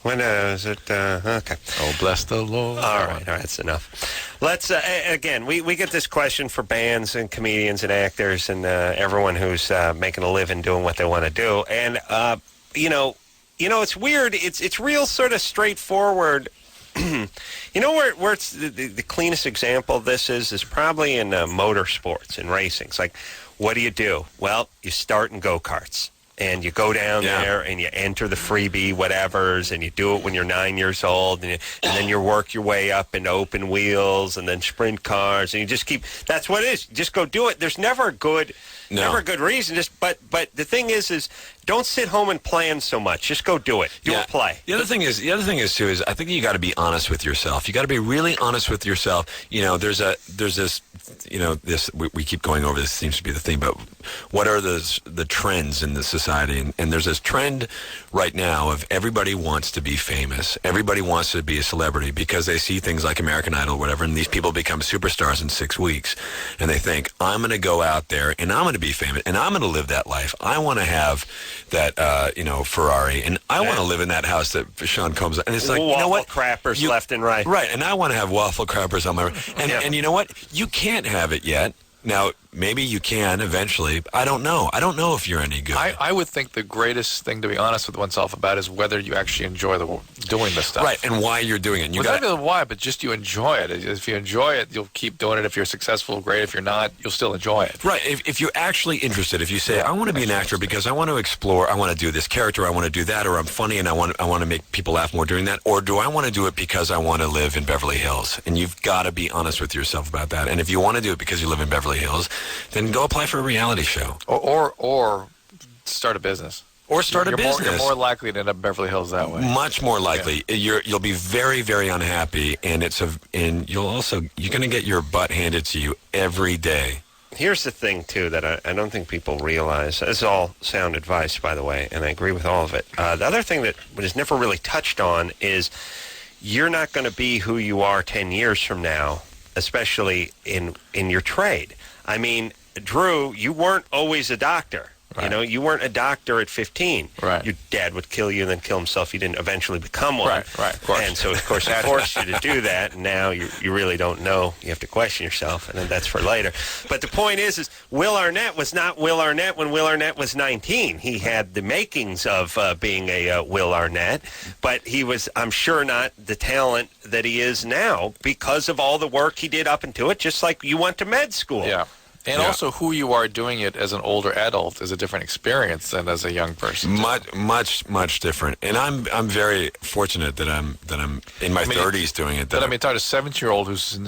When is it? Okay. Oh, bless the Lord. All right, that's enough. Let's, again, we get this question for bands and comedians and actors and everyone who's making a living doing what they want to do. And, it's weird. It's real sort of straightforward. Where it's the cleanest example of this is probably in motorsports and racing. It's like, what do? Well, you start in go-karts. And you go down there and you enter the freebie whatevers and you do it when you're 9 years old and then you work your way up into open wheels and then sprint cars and you just keep. That's what it is. Just go do it. There's never a good reason. But the thing is don't sit home and plan so much. Just go do it. Do a play. The other thing is too is I think you got to be honest with yourself. You got to be really honest with yourself. There's this. We keep going over this. Seems to be the thing. But what are the trends in the society? And there's this trend right now of everybody wants to be famous. Everybody wants to be a celebrity because they see things like American Idol, or whatever, and these people become superstars in 6 weeks. And they think, I'm going to go out there and I'm going to be famous and I'm going to live that life. I want to have that Ferrari and I want to live in that house that Sean Combs. And it's like, waffle you know what? Crappers left and right. Right, and I want to have waffle crappers on my. And you know what? You can't have it yet. Now, maybe you can eventually. I don't know. I don't know if you're any good. I would think the greatest thing to be honest with oneself about is whether you actually enjoy doing the stuff. Right, and why you're doing it. And Not even why, but just you enjoy it. If you enjoy it, you'll keep doing it. If you're successful, great. If you're not, you'll still enjoy it. Right. If you're actually interested, if you say, I want to be an actor because I want to explore, I want to do this character, I want to do that, or I'm funny and I want to make people laugh more doing that, or do I want to do it because I want to live in Beverly Hills? And you've got to be honest with yourself about that. And if you want to do it because you live in Beverly Hills, then go apply for a reality show. Or start a business. Or start a business. You're more likely to end up in Beverly Hills that way. Much more likely. Yeah. You'll be very, very unhappy, and you're going to get your butt handed to you every day. Here's the thing, too, that I don't think people realize. This is all sound advice, by the way, and I agree with all of it. The other thing that is never really touched on is you're not going to be who you are 10 years from now, especially in your trade. I mean, Drew, you weren't always a doctor. Right. You know, you weren't a doctor at 15. Right. Your dad would kill you and then kill himself. You didn't eventually become one. Right, of course. And so, of course, he forced you to do that, and now you really don't know. You have to question yourself, and then that's for later. But the point is Will Arnett was not Will Arnett when Will Arnett was 19. He had the makings of being a Will Arnett, but he was, I'm sure, not the talent that he is now because of all the work he did up into it, just like you went to med school. Yeah. And also, who you are doing it as an older adult is a different experience than as a young person. Much different. And I'm very fortunate that I'm in my 30s doing it. But I mean, talk to a 17-year-old who's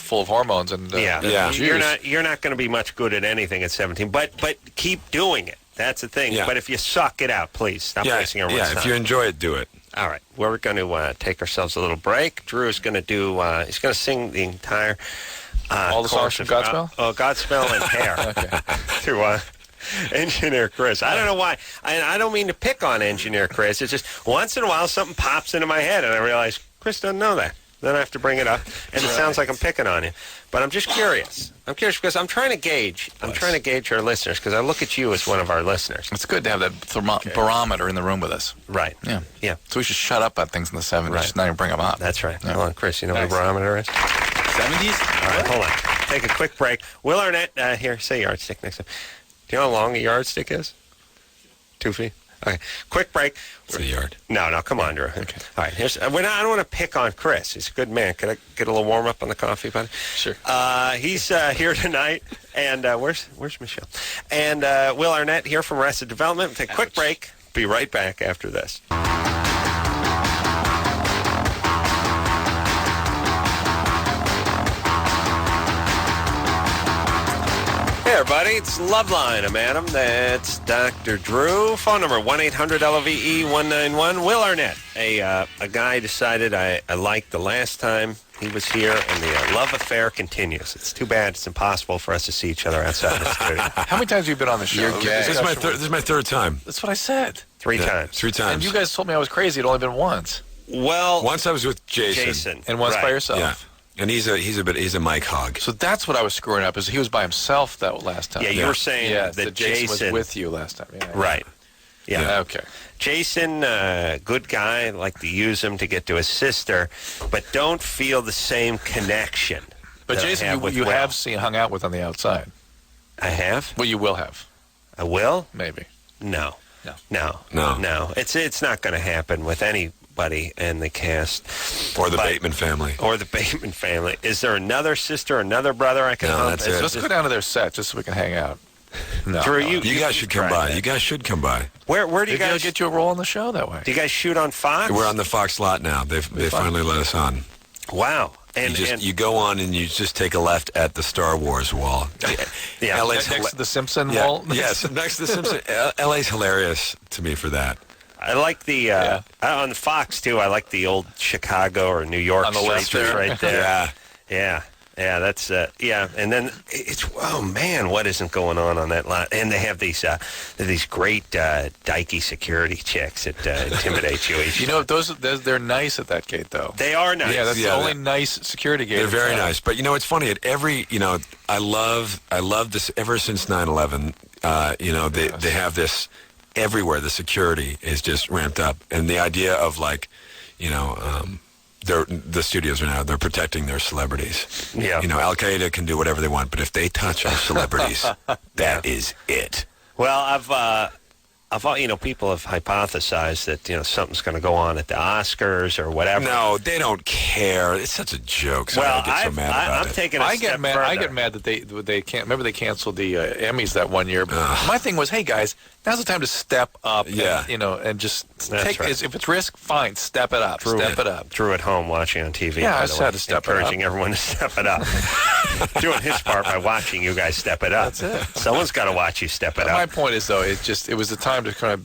full of hormones and You're not going to be much good at anything at 17. But keep doing it. That's the thing. Yeah. But if you suck it out, please stop wasting everyone's time. Yeah, if you enjoy it, do it. All right, we're going to take ourselves a little break. Drew is going to do. He's going to sing the entire. All the songs from Godspell? Godspell and Hair. To Engineer Chris. I don't know why. I don't mean to pick on Engineer Chris. It's just once in a while something pops into my head, and I realize Chris doesn't know that. Then I have to bring it up, and it sounds like I'm picking on you. But I'm just curious. I'm curious because I'm trying to gauge. I'm trying to gauge our listeners because I look at you as one of our listeners. It's good to have that barometer in the room with us. Right. Yeah. So we should shut up about things in the 70s. Right. Just not even bring them up. That's right. Yeah. Hold on, Chris. You know what a barometer is? 70s? All right, hold on. Take a quick break. Will Arnett, here, say yardstick next time. Do you know how long a yardstick is? 2 feet? Okay, quick break. It's a yard. No, come on, Drew. Okay. All right, I don't want to pick on Chris. He's a good man. Can I get a little warm up on the coffee, buddy? Sure. He's here tonight, and where's Michelle? And Will Arnett here from Arrested Development. Take a quick break. Be right back after this. Hey, everybody, it's Loveline. I'm Adam. That's Dr. Drew. Phone number 1-800-LOVE-191. Will Arnett, a guy decided I liked the last time he was here, and the love affair continues. It's too bad it's impossible for us to see each other outside the studio. How many times have you been on the show? This is my third time. That's what I said. Three times. 3 times. And you guys told me I was crazy. It'd only been once. Well, once I was with Jason. And once by yourself. Yeah. And he's a mic hog. So that's what I was screwing up, is he was by himself that last time. Yeah, you were saying that Jason was with you last time. Yeah, right. Yeah. Okay. Jason, good guy, like to use him to get to his sister, but don't feel the same connection. But Jason, you have hung out with on the outside. I have? Well, you will have. I will? Maybe. No. It's not going to happen with anybody in the cast. Or the Bateman family. Is there another sister, another brother I can help? That's it. Let's go down to their set just so we can hang out. Drew, you guys should come by. You guys should come by. Where do you guys get you a role on the show that way? Do you guys shoot on Fox? We're on the Fox lot now. They finally let us on. Wow. And you go on and you just take a left at the Star Wars wall. Yeah, next to the Simpson wall. Yes, next to the Simpson. LA's hilarious to me for that. I like the on the Fox too. I like the old Chicago or New York on the left there, right there. Yeah. That's and then it's what isn't going on that lot? And they have these great dykey security checks that intimidate you. You know, they're nice at that gate though. They are nice. Yeah, that's the only nice security gate. They're very nice. But you know, it's funny at every I love this ever since 9/11. They have this everywhere. The security is just ramped up, and the idea of the studios are now, they're protecting their celebrities. Yeah. Al Qaeda can do whatever they want, but if they touch our celebrities, that is it. Well, I've people have hypothesized that something's going to go on at the Oscars or whatever. No, they don't care. It's such a joke. So I get so mad about it. Taking I get mad. I get mad that they can't. Remember they canceled the Emmys that one year. But my thing was, hey guys, now's the time to step up. Yeah. And just take this. If it's risk, fine, step it up. Step it up. Drew at home watching on TV. Yeah, I just had to step it up. Encouraging everyone to step it up. Doing his part by watching you guys step it up. That's it. Someone's got to watch you step it up. My point is though, it was the time to kind of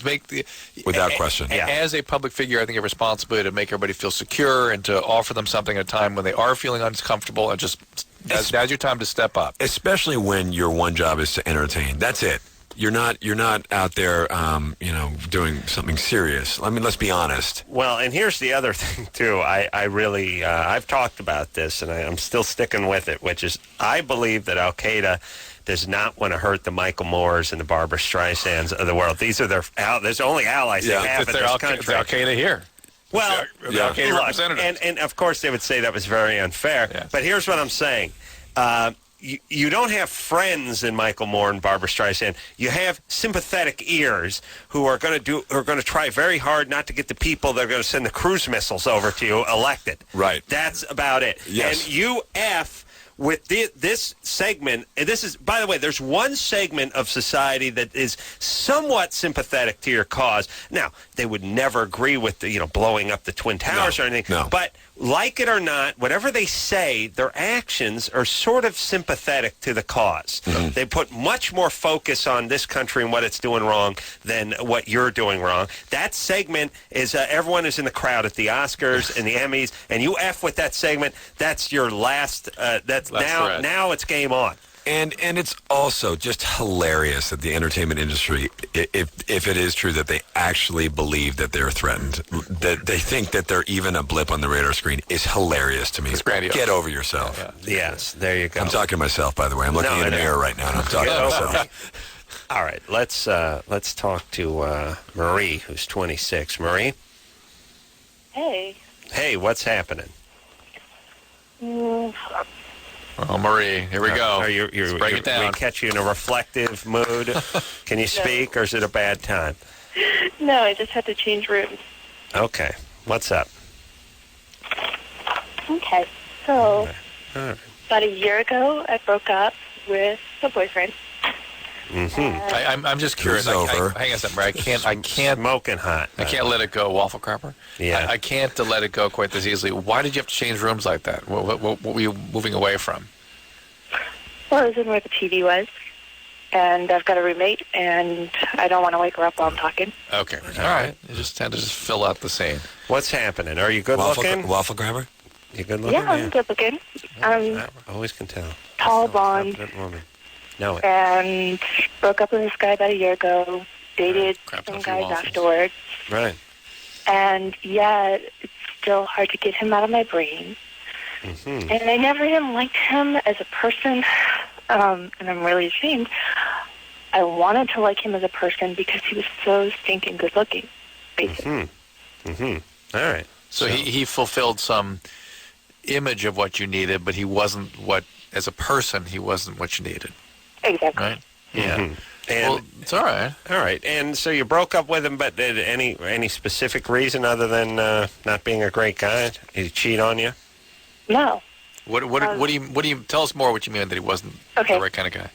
make without question. As a public figure, I think a responsibility to make everybody feel secure and to offer them something at a time when they are feeling uncomfortable, and just now's your time to step up. Especially when your one job is to entertain. That's it. You're not out there, doing something serious. I mean, let's be honest. Well, and here's the other thing too. I really, I've talked about this, and I'm still sticking with it, which is I believe that Al Qaeda does not want to hurt the Michael Moores and the Barbara Streisands of the world. These are there's only allies they have in this country. It's Al Qaeda here. Well, Al Qaeda representatives. And of course they would say that was very unfair. Yes. But here's what I'm saying. You don't have friends in Michael Moore and Barbara Streisand. You have sympathetic ears who are going to try very hard not to get the people that are going to send the cruise missiles over to you elected. Right. That's about it. Yes. And you with this segment, and this is, by the way, there's one segment of society that is somewhat sympathetic to your cause. Now, they would never agree with the, blowing up the Twin Towers or anything. No. But like it or not, whatever they say, their actions are sort of sympathetic to the cause. Mm-hmm. They put much more focus on this country and what it's doing wrong than what you're doing wrong. That segment is everyone is in the crowd at the Oscars and the Emmys, and you F with that segment, that's your last, now it's game on. And it's also just hilarious that the entertainment industry, if it is true that they actually believe that they're threatened, that they think that they're even a blip on the radar screen, is hilarious to me. It's grandiose. Get over yourself. Yeah. Yes, there you go. I'm talking to myself, by the way. I'm looking in the mirror right now, and I'm talking to myself. All right, let's talk to Marie, who's 26. Marie? Hey. Hey, what's happening? Oh, Marie, here we go. Let's break it down. We catch you in a reflective mood. Can you speak, or is it a bad time? No, I just had to change rooms. Okay. What's up? Okay, so All right. about a year ago, I broke up with a boyfriend. Mm-hmm. I'm just curious. Hang on a second, Brad. I can't Smoking hot. I can't let it go, Waffle Crapper. Yeah. I can't let it go quite this easily. Why did you have to change rooms like that? What were you moving away from? Well, I was in where the TV was, and I've got a roommate, and I don't want to wake her up while I'm talking. Okay. All right. You just tend to fill out the scene. What's happening? Are you good looking? Waffle grabber? You good looking? Yeah, I'm good looking. I always can tell. Tall, blonde. Confident woman. No. And broke up with this guy about a year ago. Dated some guys afterwards. Right. And yet, it's still hard to get him out of my brain. Mm-hmm. And I never even liked him as a person, and I'm really ashamed. I wanted to like him as a person because he was so stinking good looking, basically. Mm-hmm. All right. So he fulfilled some image of what you needed, but he wasn't as a person, he wasn't what you needed. Exactly. Right? Yeah. Mm-hmm. And well, it's all right. All right. And so you broke up with him, but did any specific reason other than not being a great guy? Did he cheat on you? No. What do you tell us more what you mean that he wasn't the right kind of guy?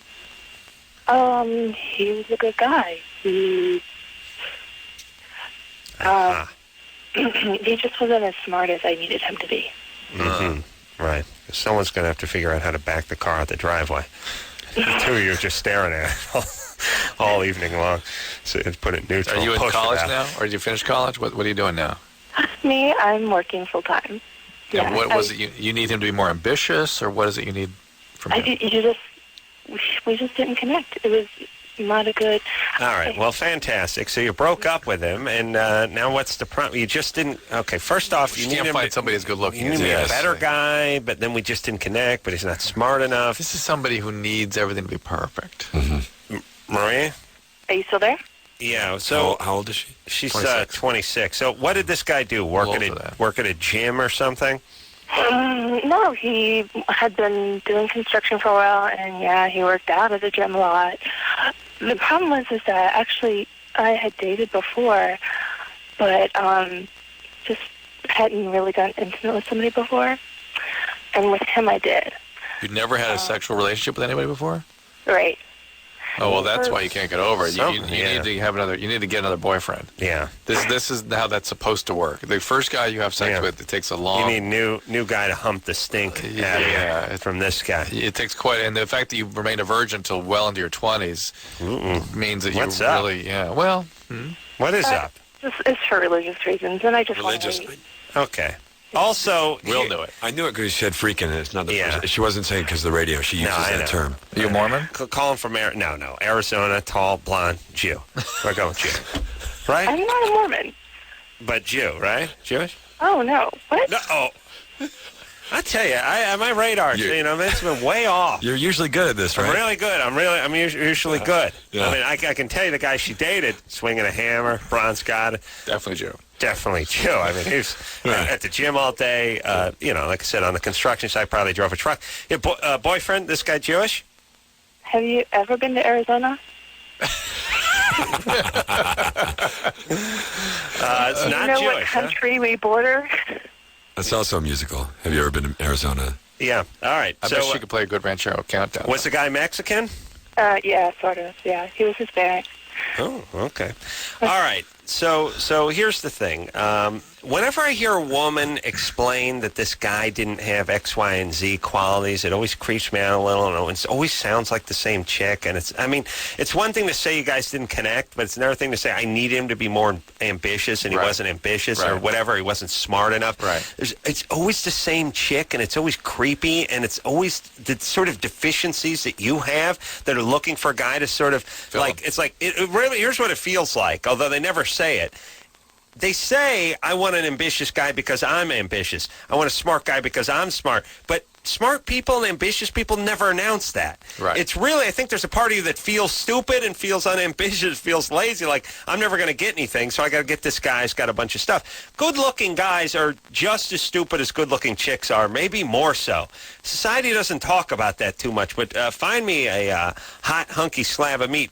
He was a good guy. He he just wasn't as smart as I needed him to be. Mm-hmm. Right. Someone's going to have to figure out how to back the car out the driveway. The two of you are just staring at it all evening long. So it's put it neutral. Are you in college now, or did you finish college? What are you doing now? Me, I'm working full time. Yeah. What was it? You need him to be more ambitious, or what is it you need from him? We just didn't connect. It was not a good. All right. Well, fantastic. So you broke up with him, and now what's the problem? You just didn't. Okay. First off, you can't find somebody as good looking. You need a better guy, but then we just didn't connect. But he's not smart enough. This is somebody who needs everything to be perfect. Mm-hmm. Maria? Are you still there? Yeah. So how old is she? She's 26. So what did this guy do? Work at a gym or something? No, he had been doing construction for a while, and he worked out at the gym a lot. The problem was that actually I had dated before, but just hadn't really gotten intimate with somebody before, and with him I did. You'd never had a sexual relationship with anybody before? Right. Oh well, that's why you can't get over it. You need to have another. You need to get another boyfriend. Yeah. This is how that's supposed to work. The first guy you have sex with, it takes a long. You need new guy to hump the stink out of from this guy. It takes quite, and the fact that you remained a virgin until well into your 20s means that What's you up? really Well, what is up? It's for religious reasons, and I just Religious. Okay. Also, Will knew it. I knew it because she said freaking, and it's not the first. She wasn't saying because of the radio. She uses that term. Are you a Mormon? Calling from Arizona, tall, blonde, Jew. We're going Jew. Right? I'm not a Mormon. But Jew, right? Jewish? Oh, no. What? No. Oh. I tell you, my radar, it's been way off. You're usually good at this, right? I'm really good. I'm usually good. Yeah. I mean, I can tell you the guy she dated, swinging a hammer, bronze god. Definitely Jew. Definitely Jew. I mean, he was at the gym all day. Like I said, on the construction site, probably drove a truck. Your boyfriend, this guy Jewish? Have you ever been to Arizona? It's not you know Jewish. What country we border? That's also a musical. Have you ever been to Arizona? Yeah. All right. I bet she could play a good Ranchero countdown. Was the guy Mexican? Yeah, sort of. Yeah, he was Hispanic. Oh, okay. All right. So here's the thing. Whenever I hear a woman explain that this guy didn't have X, Y, and Z qualities, it always creeps me out a little, and it always sounds like the same chick. And it's one thing to say you guys didn't connect, but it's another thing to say I need him to be more ambitious, and he wasn't ambitious or whatever. He wasn't smart enough. Right. It's always the same chick, and it's always creepy, and it's always the sort of deficiencies that you have that are looking for a guy to sort of it really. Here's what it feels like, although they never say it. They say, I want an ambitious guy because I'm ambitious. I want a smart guy because I'm smart. But smart people and ambitious people never announce that. Right. It's really, I think there's a part of you that feels stupid and feels unambitious, feels lazy, like, I'm never going to get anything, so I got to get this guy who's got a bunch of stuff. Good-looking guys are just as stupid as good-looking chicks are, maybe more so. Society doesn't talk about that too much, but find me a hot, hunky slab of meat,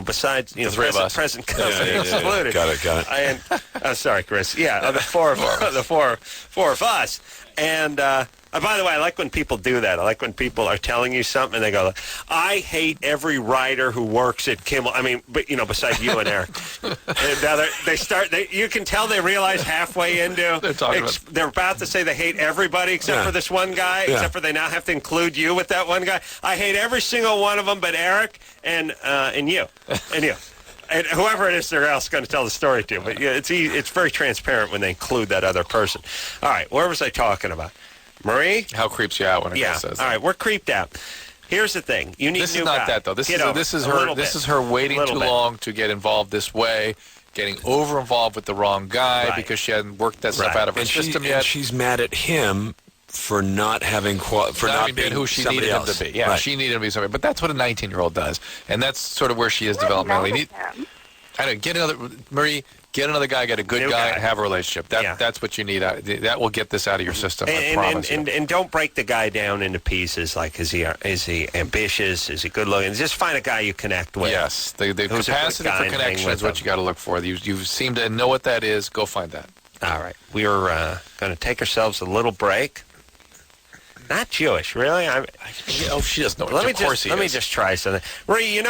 besides, the three of us. Present company excluded. Got it. Sorry, Chris. Yeah, the four of us. And by the way, I like when people do that. I like when people are telling you something and they go, I hate every writer who works at Kimmel. I mean, but besides you and Eric. And now you can tell they realize halfway into, they're about to say they hate everybody except for this one guy, except for they now have to include you with that one guy. I hate every single one of them but Eric and you. And you. And whoever it is, they're else going to tell the story to. But it's very transparent when they include that other person. All right, where was I talking about? Marie? How creeps you out when a girl says that? All right, we're creeped out. Here's the thing. You need this a new is not guy. that, though. This is her waiting too long to get involved this way, getting over-involved with the wrong guy because she hadn't worked that stuff out of her system yet. And she's mad at him for not having not being who she somebody needed else. him to be. Yeah, she needed him to be somebody. But that's what a 19-year-old does, and that's sort of where she is developmentally. Get another guy, get a good guy, and have a relationship. That's what you need. That will get this out of your system. I promise you. And don't break the guy down into pieces. Like, is he ambitious? Is he good looking? Just find a guy you connect with. Yes, the capacity for connection is what you got to look for. You seem to know what that is. Go find that. All right, we are going to take ourselves a little break. Not Jewish, really. She doesn't know. Let me just try something. Marie,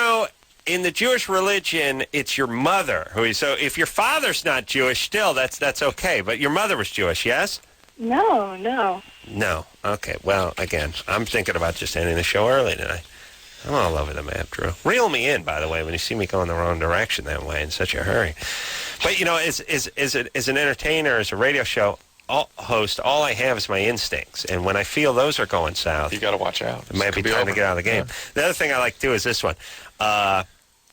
in the Jewish religion, it's your mother who is. So if your father's not Jewish, still that's okay. But your mother was Jewish, yes? No. No. Okay. Well, again, I'm thinking about just ending the show early tonight. I'm all over the map, Drew. Reel me in, by the way, when you see me going the wrong direction that way in such a hurry. But as an entertainer, as a radio show host, all I have is my instincts, and when I feel those are going south, you got to watch out. It might be time to get out of the game. Yeah. The other thing I like to do is this one.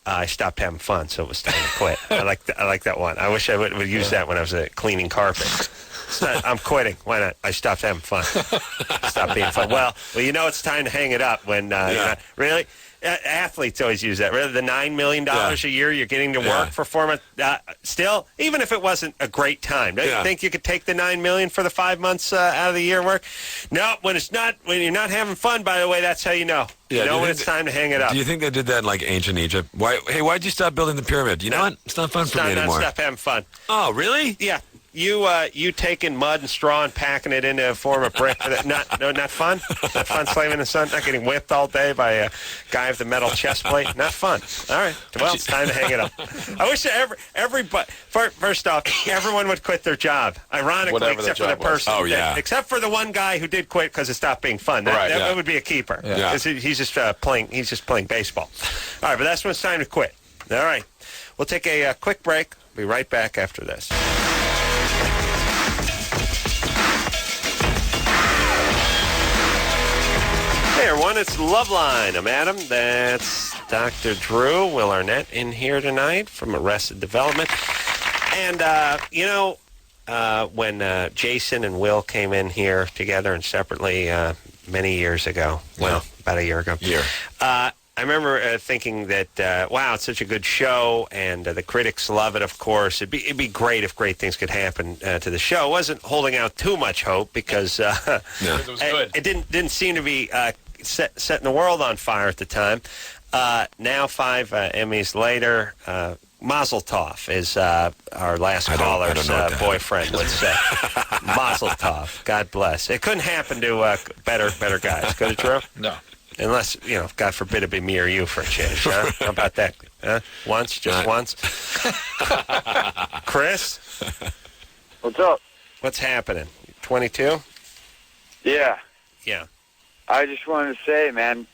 I stopped having fun, so it was time to quit. I like that one. I wish I would use that when I was cleaning carpet. I'm quitting. Why not? I stopped having fun. Stop being fun. Well, it's time to hang it up when really. Athletes always use that. Rather than $9 million a year you're getting to work for 4 months, still, even if it wasn't a great time, don't you think you could take the $9 million for the 5 months out of the year work? No, when you're not having fun, by the way, that's how you know. Yeah, you know when it's time to hang it up. Do you think they did that in like ancient Egypt? Why'd you stop building the pyramid? You know what? It's not fun for me anymore. Stop having fun. Oh, really? Yeah. You taking mud and straw and packing it into a form of brick. Not fun? Not fun slaving in the sun? Not getting whipped all day by a guy with a metal chest plate? Not fun. All right. Well, it's time to hang it up. I wish everybody, first off, everyone would quit their job. Ironically, except for the person. Oh, yeah. Except for the one guy who did quit because it stopped being fun. That would be a keeper. Yeah. He's just playing baseball. All right, but that's when it's time to quit. All right. We'll take a quick break. Be right back after this. everyone. It's Loveline. I'm Adam. That's Dr. Drew. Will Arnett in here tonight from Arrested Development. And, when Jason and Will came in here together and separately many years ago, about a year ago. I remember thinking that, wow, it's such a good show, and the critics love it, of course. It'd be great if great things could happen to the show. I wasn't holding out too much hope because it was good. It didn't seem to be setting the world on fire at the time. Now, 5 Emmys later, Mazel Tov is our last caller's boyfriend would say. Mazel Tov. God bless. It couldn't happen to better guys. Could it, Drew? No. Unless, God forbid it be me or you for a change, huh? How about that? Huh? Once? Just once? Chris? What's up? What's happening? 22? Yeah. Yeah. I just wanted to say, man,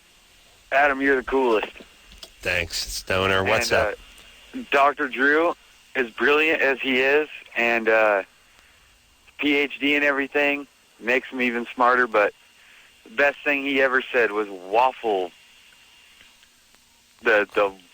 Adam, you're the coolest. Thanks, Stoner. What's up? Dr. Drew, as brilliant as he is, and PhD and everything, makes him even smarter, but the best thing he ever said was Waffle. The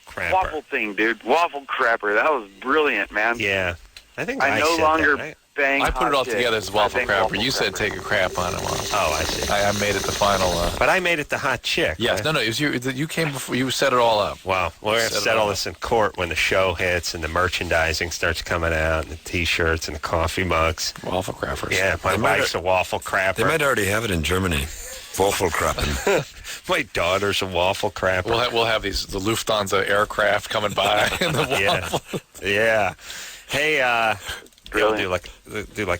Crapper. Waffle thing, dude. Waffle crapper. That was brilliant, man. Yeah. I think I no said longer that, right? bang I put it all hot together chicks. as waffle I bang crapper. You said take a crap on it once. Oh, I see. I made it the final. But I made it the hot chick. Yes, right? no, it was you came before. You set it all up. Wow. We're going to Set it settle all this in court when the show hits and the merchandising starts coming out and the T-shirts and the coffee mugs. Waffle crappers. Yeah, my wife's a waffle crapper. They might already have it in Germany. Waffle crapping. My daughter's a waffle crapper. We'll have the Lufthansa aircraft coming by in the waffle. Yeah. Hey, we'll do like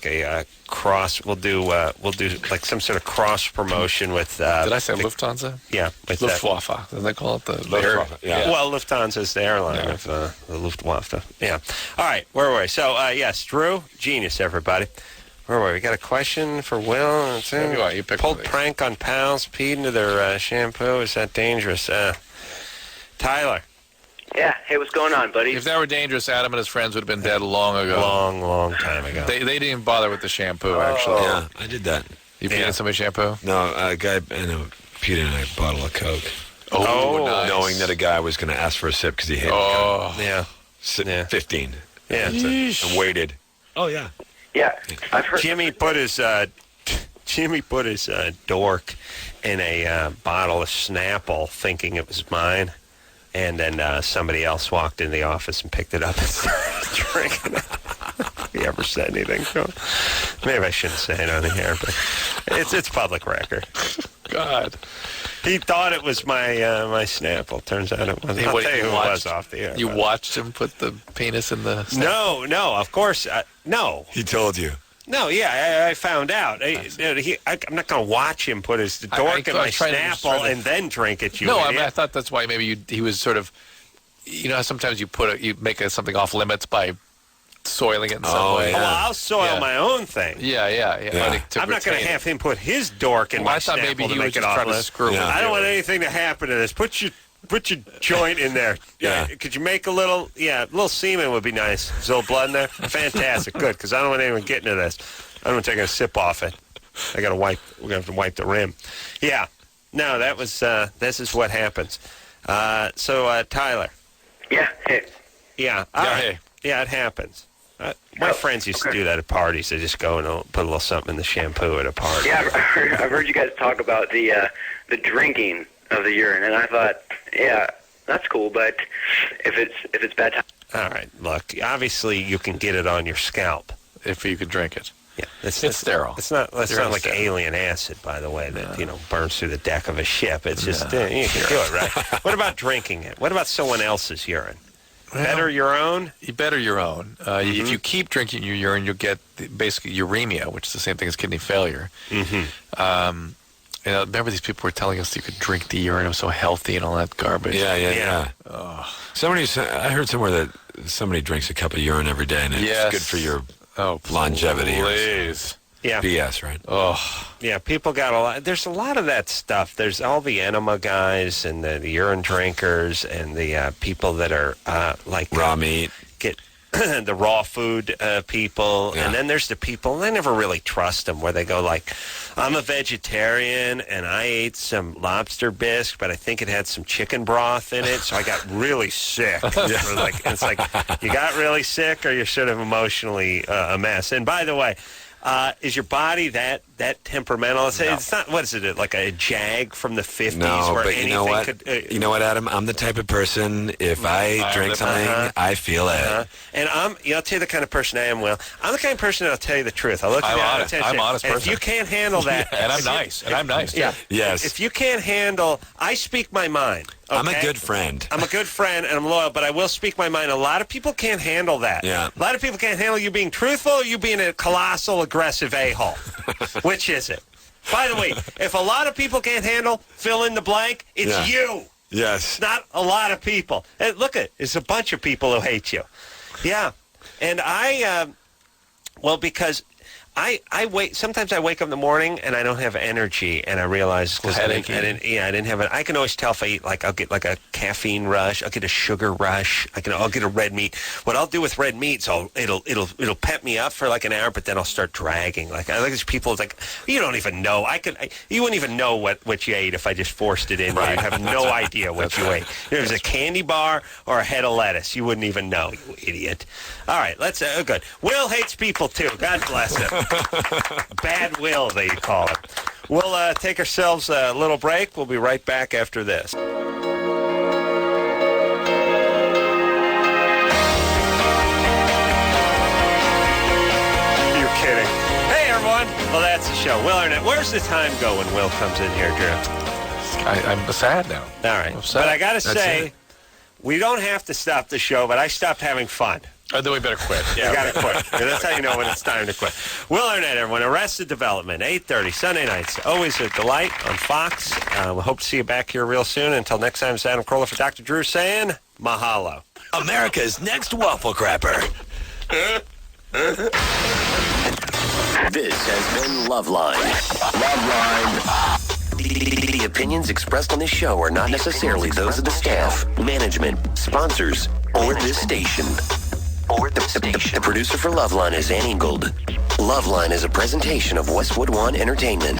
a cross. We'll do like some sort of cross promotion with. Did I say Lufthansa? Yeah, with Luftwaffe. Did they call it the Luftwaffe? Yeah. Well, Lufthansa is the airline of the Luftwaffe. Yeah. All right, where were we? So yes, Drew, genius, everybody. Where were we? Got a question for Will? You pick Pulled prank on pals, peed into their shampoo. Is that dangerous? Tyler. Yeah. Hey, what's going on, buddy? If that were dangerous, Adam and his friends would have been dead long ago. Long time ago. They didn't even bother with the shampoo, actually. Yeah, I did that. You peed in somebody's shampoo? No, a guy peed in a bottle of Coke. Oh, nice. Knowing that a guy was going to ask for a sip because he hated Coke. Yeah. 15. Yeah. And waited. Oh, yeah. Yeah, I've heard. Jimmy put his dork in a bottle of Snapple, thinking it was mine, and then somebody else walked in the office and picked it up and started drinking it. He ever said anything to him? Maybe I shouldn't say it on the air, but it's public record. God. He thought it was my Snapple. Turns out it wasn't. I'll tell you who it was off the air. You watched him put the penis in the Snapple? No, of course, no. He told you. No, yeah, I found out. I'm not going to watch him put his dork in my Snapple and then drink it. No, I mean, I thought that's why maybe he was sort of, how sometimes you make something off limits by soiling it in some way. Yeah. Well, I'll soil my own thing. Yeah. I'm not going to have him put his dork in my Snapple maybe he to make was it just off trying to limits. screw with I don't want anything to happen to this. Put your joint in there. Yeah. Could you make a little semen would be nice. There's a little blood in there. Fantastic. Good, because I don't want anyone getting to this. I don't want to take a sip off it. We're going to have to wipe the rim. Yeah. No, that was, this is what happens. So, Tyler. Yeah. Hey. Yeah. Hey. Yeah, it happens. My friends used to do that at parties. They just go and put a little something in the shampoo at a party. Yeah, I've heard you guys talk about the drinking of the urine, and I thought, yeah, that's cool. But if it's bad time. All right, look. Obviously, you can get it on your scalp if you could drink it. Yeah, it's sterile. It's not like alien acid, by the way, that burns through the deck of a ship. It's just you can do it, right? What about drinking it? What about someone else's urine? Well, better your own? Better your own. If you keep drinking your urine, you'll get basically uremia, which is the same thing as kidney failure. Mm-hmm. Remember these people were telling us you could drink the urine, it was so healthy and all that garbage. Yeah. Oh. I heard somewhere that somebody drinks a cup of urine every day, and it's good for your longevity. Please. Yeah. BS, right? Oh. Yeah, people got a lot. There's a lot of that stuff. There's all the enema guys and the urine drinkers and the people that are like raw meat. the raw food people, and then there's the people, and I never really trust them, where they go like, I'm a vegetarian, and I ate some lobster bisque, but I think it had some chicken broth in it, so I got really sick. It's like, you got really sick, or you're sort of emotionally a mess. And by the way, is your body that temperamental? It's not, what is it, like a Jag from the 50s? No, where but you know what? You know what, Adam? I'm the type of person, if I drink something, I feel it. And I'll tell you the kind of person I am, Will. I'm the kind of person that'll tell you the truth. I'll look at you and tell you. I'm honest person. If you can't handle that. And I'm nice. And I'm nice, too. Yeah. Yes. If you can't handle, I speak my mind. Okay? I'm a good friend. I'm a good friend, and I'm loyal, but I will speak my mind. A lot of people can't handle that. Yeah. A lot of people can't handle you being truthful or you being a colossal, aggressive a-hole. Which is it? By the way, if a lot of people can't handle, fill in the blank, it's you. Yes. Not a lot of people. And look it's a bunch of people who hate you. Yeah. And because I wait. Sometimes I wake up in the morning and I don't have energy, and I realize because I didn't have it. I can always tell if I eat, like, I'll get like a caffeine rush, I'll get a sugar rush, I'll get a red meat. What I'll do with red meat, so it'll pep me up for like an hour, but then I'll start dragging. Like, I like these people. It's like, you don't even know. You wouldn't even know what you ate if I just forced it in. Right. You'd have no idea what you ate. If it was a candy bar or a head of lettuce, you wouldn't even know. You idiot. All right, let's good. Will hates people too. God bless him. Bad Will, they call it. We'll take ourselves a little break. We'll be right back after this. You're kidding. Hey, everyone. Well, that's the show. Will Arnett. Where's the time go when Will comes in here, Drew? I'm sad now. All right. But I got to say, we don't have to stop the show, but I stopped having fun. Then we better quit. Yeah, you got to quit. That's how you know when it's time to quit. Will Arnett, everyone. Arrested Development, 8:30, Sunday nights. Always a delight on Fox. We hope to see you back here real soon. Until next time, it's Adam Carolla for Dr. Drew saying mahalo. America's next waffle crapper. This has been Loveline. The opinions expressed on this show are not necessarily those of the staff, management, sponsors, or this station. The producer for Loveline is Ann Ingold. Loveline is a presentation of Westwood One Entertainment.